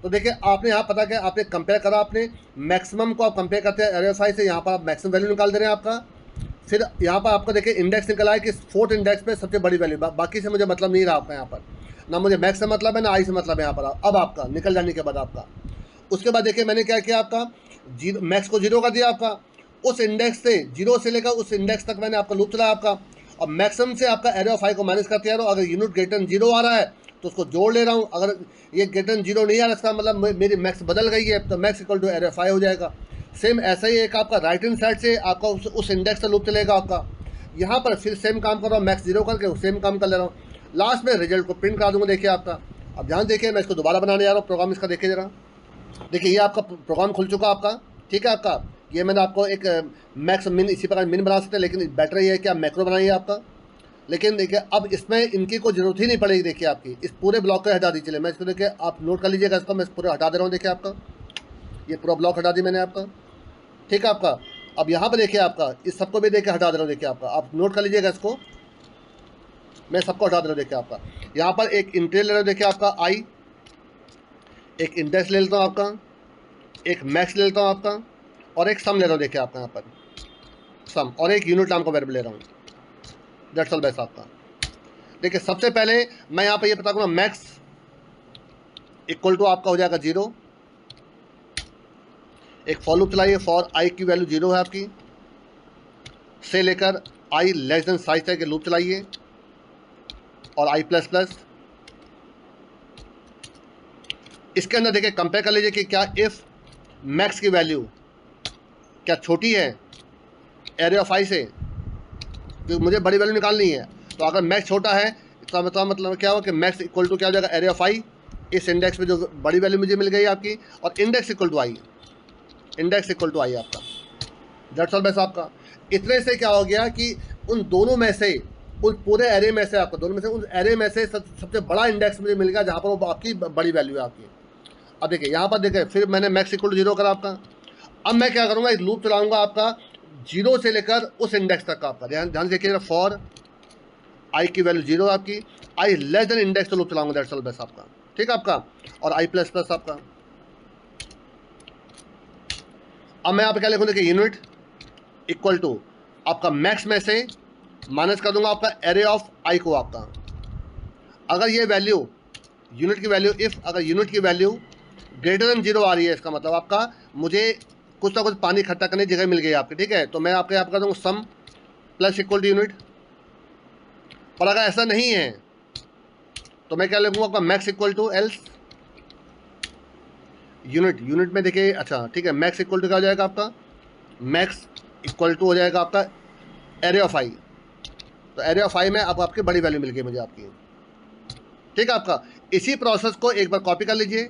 तो देखिए आपने यहाँ पता क्या, आपने कंपेयर करा, आपने मैक्सिमम को आप कंपेयर करते हैं एरे ऑफ आई से, यहाँ पर आप मैक्सिमम वैल्यू निकाल दे रहे हैं आपका। फिर यहाँ पर आपको देखिए इंडेक्स निकला है कि 4th इंडेक्स पे सबसे बड़ी वैल्यू, बाकी से मुझे मतलब नहीं रहा आपका यहाँ पर, ना मुझे मैक्स से मतलब है ना आई से मतलब है यहाँ पर। अब आपका निकल जाने के बाद आपका, उसके बाद देखिए मैंने क्या किया, आपका जीरो मैक्स को 0 कर दिया आपका, उस इंडेक्स से 0 से लेकर उस इंडेक्स तक मैंने आपका लूप चलाया आपका। और मैक्सिमम से आपका एरे ऑफ आई को माइनस करते जा रहा हूँ। अगर यूनिट ग्रेटर देन 0 आ रहा है तो उसको जोड़ ले रहा हूँ, अगर ये ग्रेटर देन 0 नहीं आ रहा इसका मतलब मेरी मैक्स बदल गई है, तो max equal to array of i हो जाएगा। सेम ऐसा ही एक आपका राइट हैंड साइड से आपका उस इंडेक्स से लूप चलेगा आपका। यहाँ पर फिर सेम काम कर रहा हूँ, मैक्स 0 करके सेम काम कर ले रहा हूँ। लास्ट में रिजल्ट को प्रिंट करा दूँगा, देखिए आपका। अब ध्यान देखिए, मैं इसको दोबारा बनाने जा रहा हूँ प्रोग्राम इसका, देखिए जरा। देखिए ये आपका प्रोग्राम खुल चुका आपका, ठीक है आपका। ये मैंने आपको एक मैक्स मिन, इसी प्रकार मिन बना सकते हैं, लेकिन बेटर ये है कि आप मैक्रो बनाइए आपका। लेकिन देखिए अब इसमें इनकी कोई ज़रूरत ही नहीं पड़ेगी। देखिए आपकी इस पूरे ब्लॉक को हटा दीजिए, मैं इसको देखिए आप नोट कर लीजिएगा इसको, मैं पूरा हटा दे रहा हूँ। देखिए आपका ये पूरा ब्लॉक हटा दी मैंने आपका, ठीक है आपका। अब यहाँ पर देखिए आपका इस सबको भी देखिए हटा दे रहा हूँ, देखिए आपका, आप नोट कर लीजिएगा इसको, मैं सबको हटा दे रहा हूँ। देखिए आपका यहाँ पर एक इंटीरियर ले रहा हूँ, देखिए आपका आई, एक इंडेक्स ले लेता हूँ आपका, एक मैक्स ले लेता हूँ आपका, और एक सम ले रहा हूँ। देखिए आपका यहाँ पर सम, और एक यूनिट नाम का वेरिएबल ले रहा हूँ। दैट्स ऑल बेस्ट आपका। देखिए सबसे पहले मैं यहाँ पे ये पता करूँगा, मैक्स इक्वल टू आपका हो जाएगा 0। एक फॉर लूप चलाइए, फॉर आई की वैल्यू 0 है आपकी, से लेकर आई लेस देन साइज तक के लूप चलाइए, और आई प्लस प्लस। इसके अंदर देखिए कंपेयर कर लीजिए कि क्या इफ़ मैक्स की वैल्यू क्या छोटी है एरे ऑफ आई से, क्योंकि मुझे बड़ी वैल्यू निकालनी है। तो अगर मैक्स छोटा है तो मतलब क्या हो कि मैक्स इक्वल टू क्या हो जाएगा, एरे ऑफ आई, इस इंडेक्स पे जो बड़ी वैल्यू मुझे मिल गई आपकी, और index equal to i, index equal to i आपका। दैट्स ऑल बेस्ट आपका। इतने से क्या हो गया कि उन दोनों में से, उस पूरे एरे में से, आपको दोनों में से उस एरे में से सबसे बड़ा इंडेक्स मुझे मिल गया जहाँ पर वो आपकी बड़ी वैल्यू है आपकी। अब देखिए यहाँ पर देखिए फिर मैंने मैक्स इक्वल टू 0 करा आपका। अब मैं क्या करूँगा, एक लूप चलाऊँगा आपका 0 से लेकर उस इंडेक्स तक का आपका। ध्यान से देखिएगा, फॉर आई की वैल्यू 0 आपकी, आई लेस देन इंडेक्स तो लूप चलाऊँगा। दैट्स ऑल बेस्ट आपका, ठीक है आपका, और आई प्लस प्लस आपका। अब मैं यहाँ पे क्या लिखूँ, देखिए यूनिट इक्वल टू आपका मैक्स में से माइनस कर दूंगा आपका एरे ऑफ आई को आपका। अगर ये वैल्यू यूनिट की वैल्यू, इफ़ अगर यूनिट की वैल्यू ग्रेटर देन 0 आ रही है, इसका मतलब आपका मुझे कुछ ना कुछ पानी इकट्ठा करने की जगह मिल गई आपकी, ठीक है। तो मैं आपके यहाँ कर दूँगा सम प्लस इक्वल टू यूनिट। पर अगर ऐसा नहीं है तो मैं क्या लिखूँगा आपका, max equal to else unit में देखिए, अच्छा ठीक है, मैक्स इक्वल टू क्या हो जाएगा आपका, मैक्स इक्वल टू हो जाएगा आपका एरे ऑफ आई। तो एरे ऑफ आई में अब आपकी बड़ी वैल्यू मिल गई मुझे आपकी, ठीक है आपका। इसी प्रोसेस को एक बार कॉपी कर लीजिए,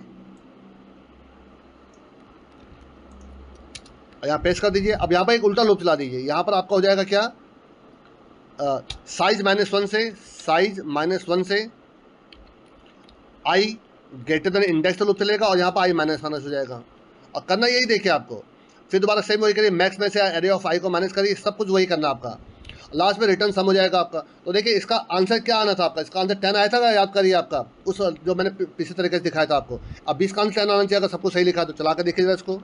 यहाँ पेस्ट कर दीजिए। अब यहाँ पर एक उल्टा लूप चला दीजिए, यहाँ पर आपका हो जाएगा क्या, साइज -1 से, साइज -1 से आई ग्रेटर देन इंडेक्स तो लूप चलेगा, और यहाँ पर आई माइनस हो जाएगा। और करना यही देखिए आपको, फिर दोबारा सेम वही करिए, मैक्स में से एरे ऑफ आई को माइनस करिए, सब कुछ वही करना आपका। लास्ट में रिटर्न सम हो जाएगा आपका। तो देखिए इसका आंसर क्या आना था आपका, इसका आंसर 10 आया था, याद करिए आपका उस जो मैंने पिछले तरीके से दिखाया था आपको। अब 20 का आंसर 10 आना चाहिए, अगर सबको सही लिखा तो चला कर देखिएगा इसको।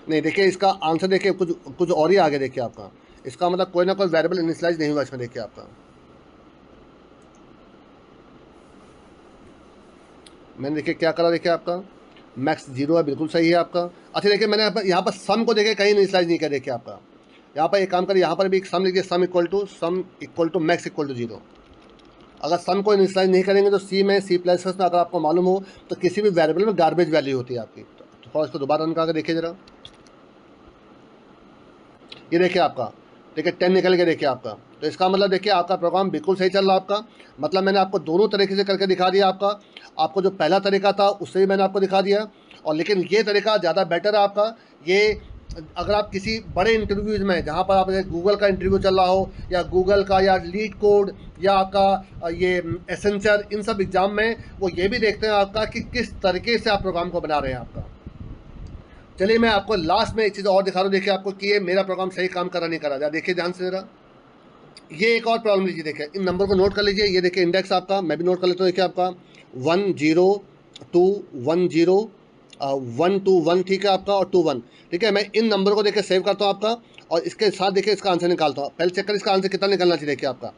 नहीं देखिए इसका आंसर देखिए कुछ और ही आगे देखिए आपका, इसका मतलब कोई ना कोई वेरिएबल इनिशियलाइज नहीं हुआ इसमें, देखिए आपका मैंने देखिए क्या करा, देखिए आपका मैक्स 0 है, बिल्कुल सही है आपका। अच्छा देखिए मैंने यहाँ पर सम को देखिए कहीं इनिशियलाइज नहीं किया, देखिए आपका यहाँ पर एक काम करिए, यहाँ पर भी एक सम लिखिए, sum equal to max equal to 0। अगर सम को इनिशियलाइज नहीं करेंगे तो सी में सी प्लस में अगर आपको मालूम हो तो किसी भी वेरिएबल में गार्बेज वैल्यू होती है आपकी। तो थोड़ा इसको दोबारा रन करके देखिए जरा, ये देखिए आपका देखिए 10 निकल के देखिए आपका। तो इसका मतलब देखिए आपका प्रोग्राम बिल्कुल सही चल रहा है आपका। मतलब मैंने आपको दोनों तरीके से करके दिखा दिया आपका। आपको जो पहला तरीका था उससे भी मैंने आपको दिखा दिया, और लेकिन ये तरीका ज़्यादा बेटर है आपका। ये अगर आप किसी बड़े इंटरव्यूज़ में, जहाँ पर आप गूगल का इंटरव्यू चल रहा हो या गूगल का या लीड कोड या आपका ये एसेंचर, इन सब एग्ज़ाम में वो ये भी देखते हैं आपका कि किस तरीके से आप प्रोग्राम को बना रहे हैं आपका। चलिए मैं आपको लास्ट में एक चीज़ और दिखा रहा हूँ, देखिए आपको कि ये मेरा प्रोग्राम सही काम कर रहा नहीं कर रहा। देखिए ध्यान से ज़रा, ये एक और प्रॉब्लम लीजिए, देखिए इन नंबर को नोट कर लीजिए। ये देखिए इंडेक्स आपका, मैं भी नोट कर लेता हूँ। देखिए आपका 1 0 2 1 0 1 2 1, ठीक है आपका, और 2 1, ठीक है। मैं इन नंबर को देखिए सेव करता हूँ आपका, और इसके साथ देखिए इसका आंसर निकालता हूँ। पहले चेक कर इसका आंसर कितना निकलना चाहिए। देखिए आपका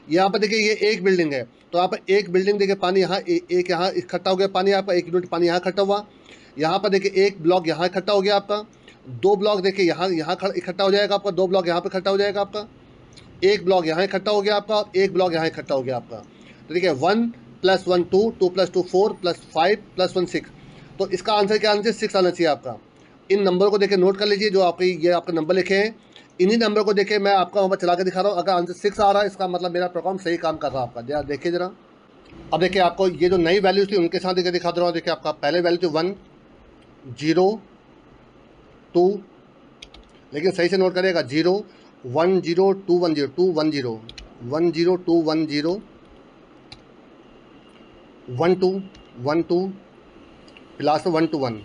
यहाँ पर देखिए ये एक बिल्डिंग है, तो यहाँ पर एक बिल्डिंग देखिए पानी यहाँ एक यहाँ इकट्ठा हो गया पानी, आपका 1 यूनिट पानी यहाँ इकट्ठा हुआ। यहाँ पर देखिए एक ब्लॉक यहाँ इकट्ठा हो गया आपका, 2 ब्लॉक देखिए यहाँ इकट्ठा हो जाएगा आपका, 2 ब्लॉक यहाँ पर इकट्ठा हो जाएगा आपका, 1 ब्लॉक यहाँ इकट्ठा हो गया आपका, 1 ब्लॉक यहाँ इकट्ठा हो गया आपका। तो देखिए 1 + 1 2 2 + 2 4 + 5 + 1 6। तो इसका आंसर क्या आना चाहिए, 6 आना चाहिए आपका। इन नंबर को देखिए नोट कर लीजिए, जो आपके ये आपका नंबर लिखे हैं, इन्हीं नंबर को देखिए मैं आपका वहाँ पर चला के दिखा रहा हूँ। अगर आंसर 6 आ रहा है इसका मतलब मेरा प्रोग्राम सही काम कर रहा है आपका। जरा देखिए जरा, अब देखिए आपको ये जो नई वैल्यूज थी उनके साथ देखिए दिखा दे रहा हूँ। देखिए आपका पहले वैल्यू थी 1 0 2, लेकिन सही से नोट करिएगा, 0 1 0 2 1 0 2 1 0 1 0 2 1 0 1 2 1 2, लास्ट में 1 2 1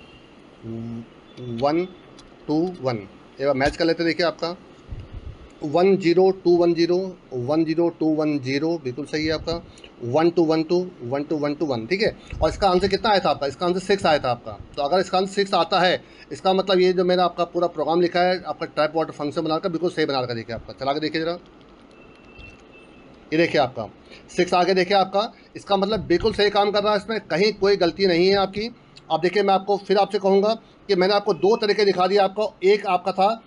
1 2 1। एक बार मैच कर लेते देखिए आपका 1 0 2 1 0 1 0 2 1 0, बिल्कुल सही है आपका। 1 2 1 2 1 2 1 2 1, ठीक है। और इसका आंसर कितना आया था आपका, इसका आंसर 6 आया था आपका। तो अगर इसका आंसर 6 आता है, इसका मतलब ये जो मेरा आपका पूरा प्रोग्राम लिखा है आपका ट्रैप वाटर फंक्शन बनाकर बिल्कुल सही बना कर देखिए आपका। चला के देखिए जरा, ये देखिए आपका 6 आगे देखिए आपका, इसका मतलब बिल्कुल सही काम कर रहा है, इसमें कहीं कोई गलती नहीं है आपकी। अब देखिए मैं आपको फिर आपसे कहूँगा कि मैंने आपको 2 तरीके दिखा दिए आपको। एक आपका था,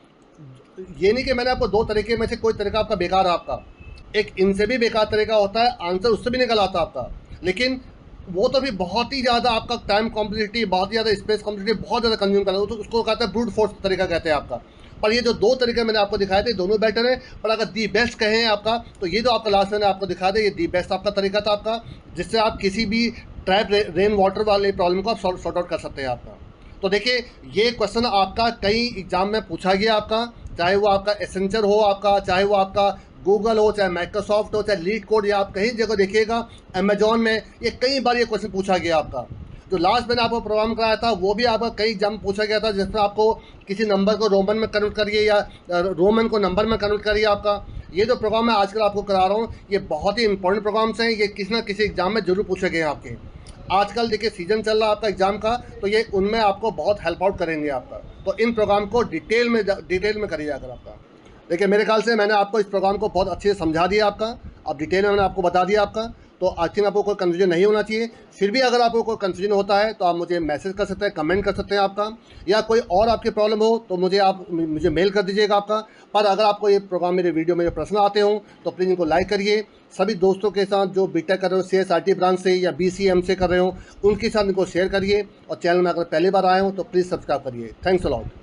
ये नहीं कि मैंने आपको 2 तरीके में से कोई तरीका आपका बेकार है आपका, एक इनसे भी बेकार तरीका होता है, आंसर उससे भी निकल आता आपका, लेकिन वो तो भी बहुत ही ज़्यादा आपका टाइम कॉम्प्लेक्सिटी, बहुत ही ज़्यादा स्पेस कॉम्प्लेक्सिटी, बहुत ज़्यादा कंज्यूम करना, तो उसको कहते हैं ब्रूट फोर्स तरीका कहते हैं आपका। पर ये जो 2 तरीके मैंने आपको दिखाए थे दोनों बेटर है, पर अगर दी बेस्ट कहें आपका तो ये जो आपका लास्ट मैंने आपको दिखाया था ये दी बेस्ट आपका तरीका था आपका, जिससे आप किसी भी ट्रैप रेन वाटर वाले प्रॉब्लम को आप सॉर्ट आउट कर सकते हैं आपका। तो देखिए ये क्वेश्चन आपका कई एग्जाम में पूछा गया आपका, चाहे वो आपका एसेंचर हो आपका, चाहे वो आपका गूगल हो, चाहे माइक्रोसॉफ्ट हो, चाहे लीड कोड, या आप कहीं जगह देखिएगा अमेजॉन में, ये कई बार ये क्वेश्चन पूछा गया आपका। जो लास्ट मैंने आपको प्रोग्राम कराया था वो भी आपका कई एग्जाम पूछा गया था, जिसमें आपको किसी नंबर को रोमन में कन्वर्ट करिए या रोमन को नंबर में कन्वर्ट करिए आपका। ये जो प्रोग्राम मैं आजकल आपको करा रहा हूँ ये बहुत ही इंपॉर्टेंट प्रोग्राम्स हैं, ये किसी ना किसी एग्जाम में जरूर पूछे गए हैं आपके। आजकल देखिए सीजन चल रहा है आपका एग्जाम का, तो ये उनमें आपको बहुत हेल्प आउट करेंगे आपका। तो इन प्रोग्राम को डिटेल में करिए अगर आपका। देखिए मेरे ख्याल से मैंने आपको इस प्रोग्राम को बहुत अच्छे से समझा दिया आपका, अब डिटेल में मैंने आपको बता दिया आपका। तो आई थिंक आपको कोई कन्फ्यूजन नहीं होना चाहिए। फिर भी अगर आपको कोई कन्फ्यूजन होता है तो आप मुझे मैसेज कर सकते हैं, कमेंट कर सकते हैं आपका, या कोई और आपकी प्रॉब्लम हो तो मुझे मेल कर दीजिएगा आपका। पर अगर आपको ये प्रोग्राम मेरे वीडियो में जो प्रश्न आते हों तो प्लीज़ इनको लाइक करिए। सभी दोस्तों के साथ जो बीटेक कर रहे हो CSRT ब्रांच से या BCM से कर रहे हो उनके साथ इनको शेयर करिए, और चैनल में अगर पहली बार आए हो तो प्लीज़ सब्सक्राइब करिए। Thanks a lot.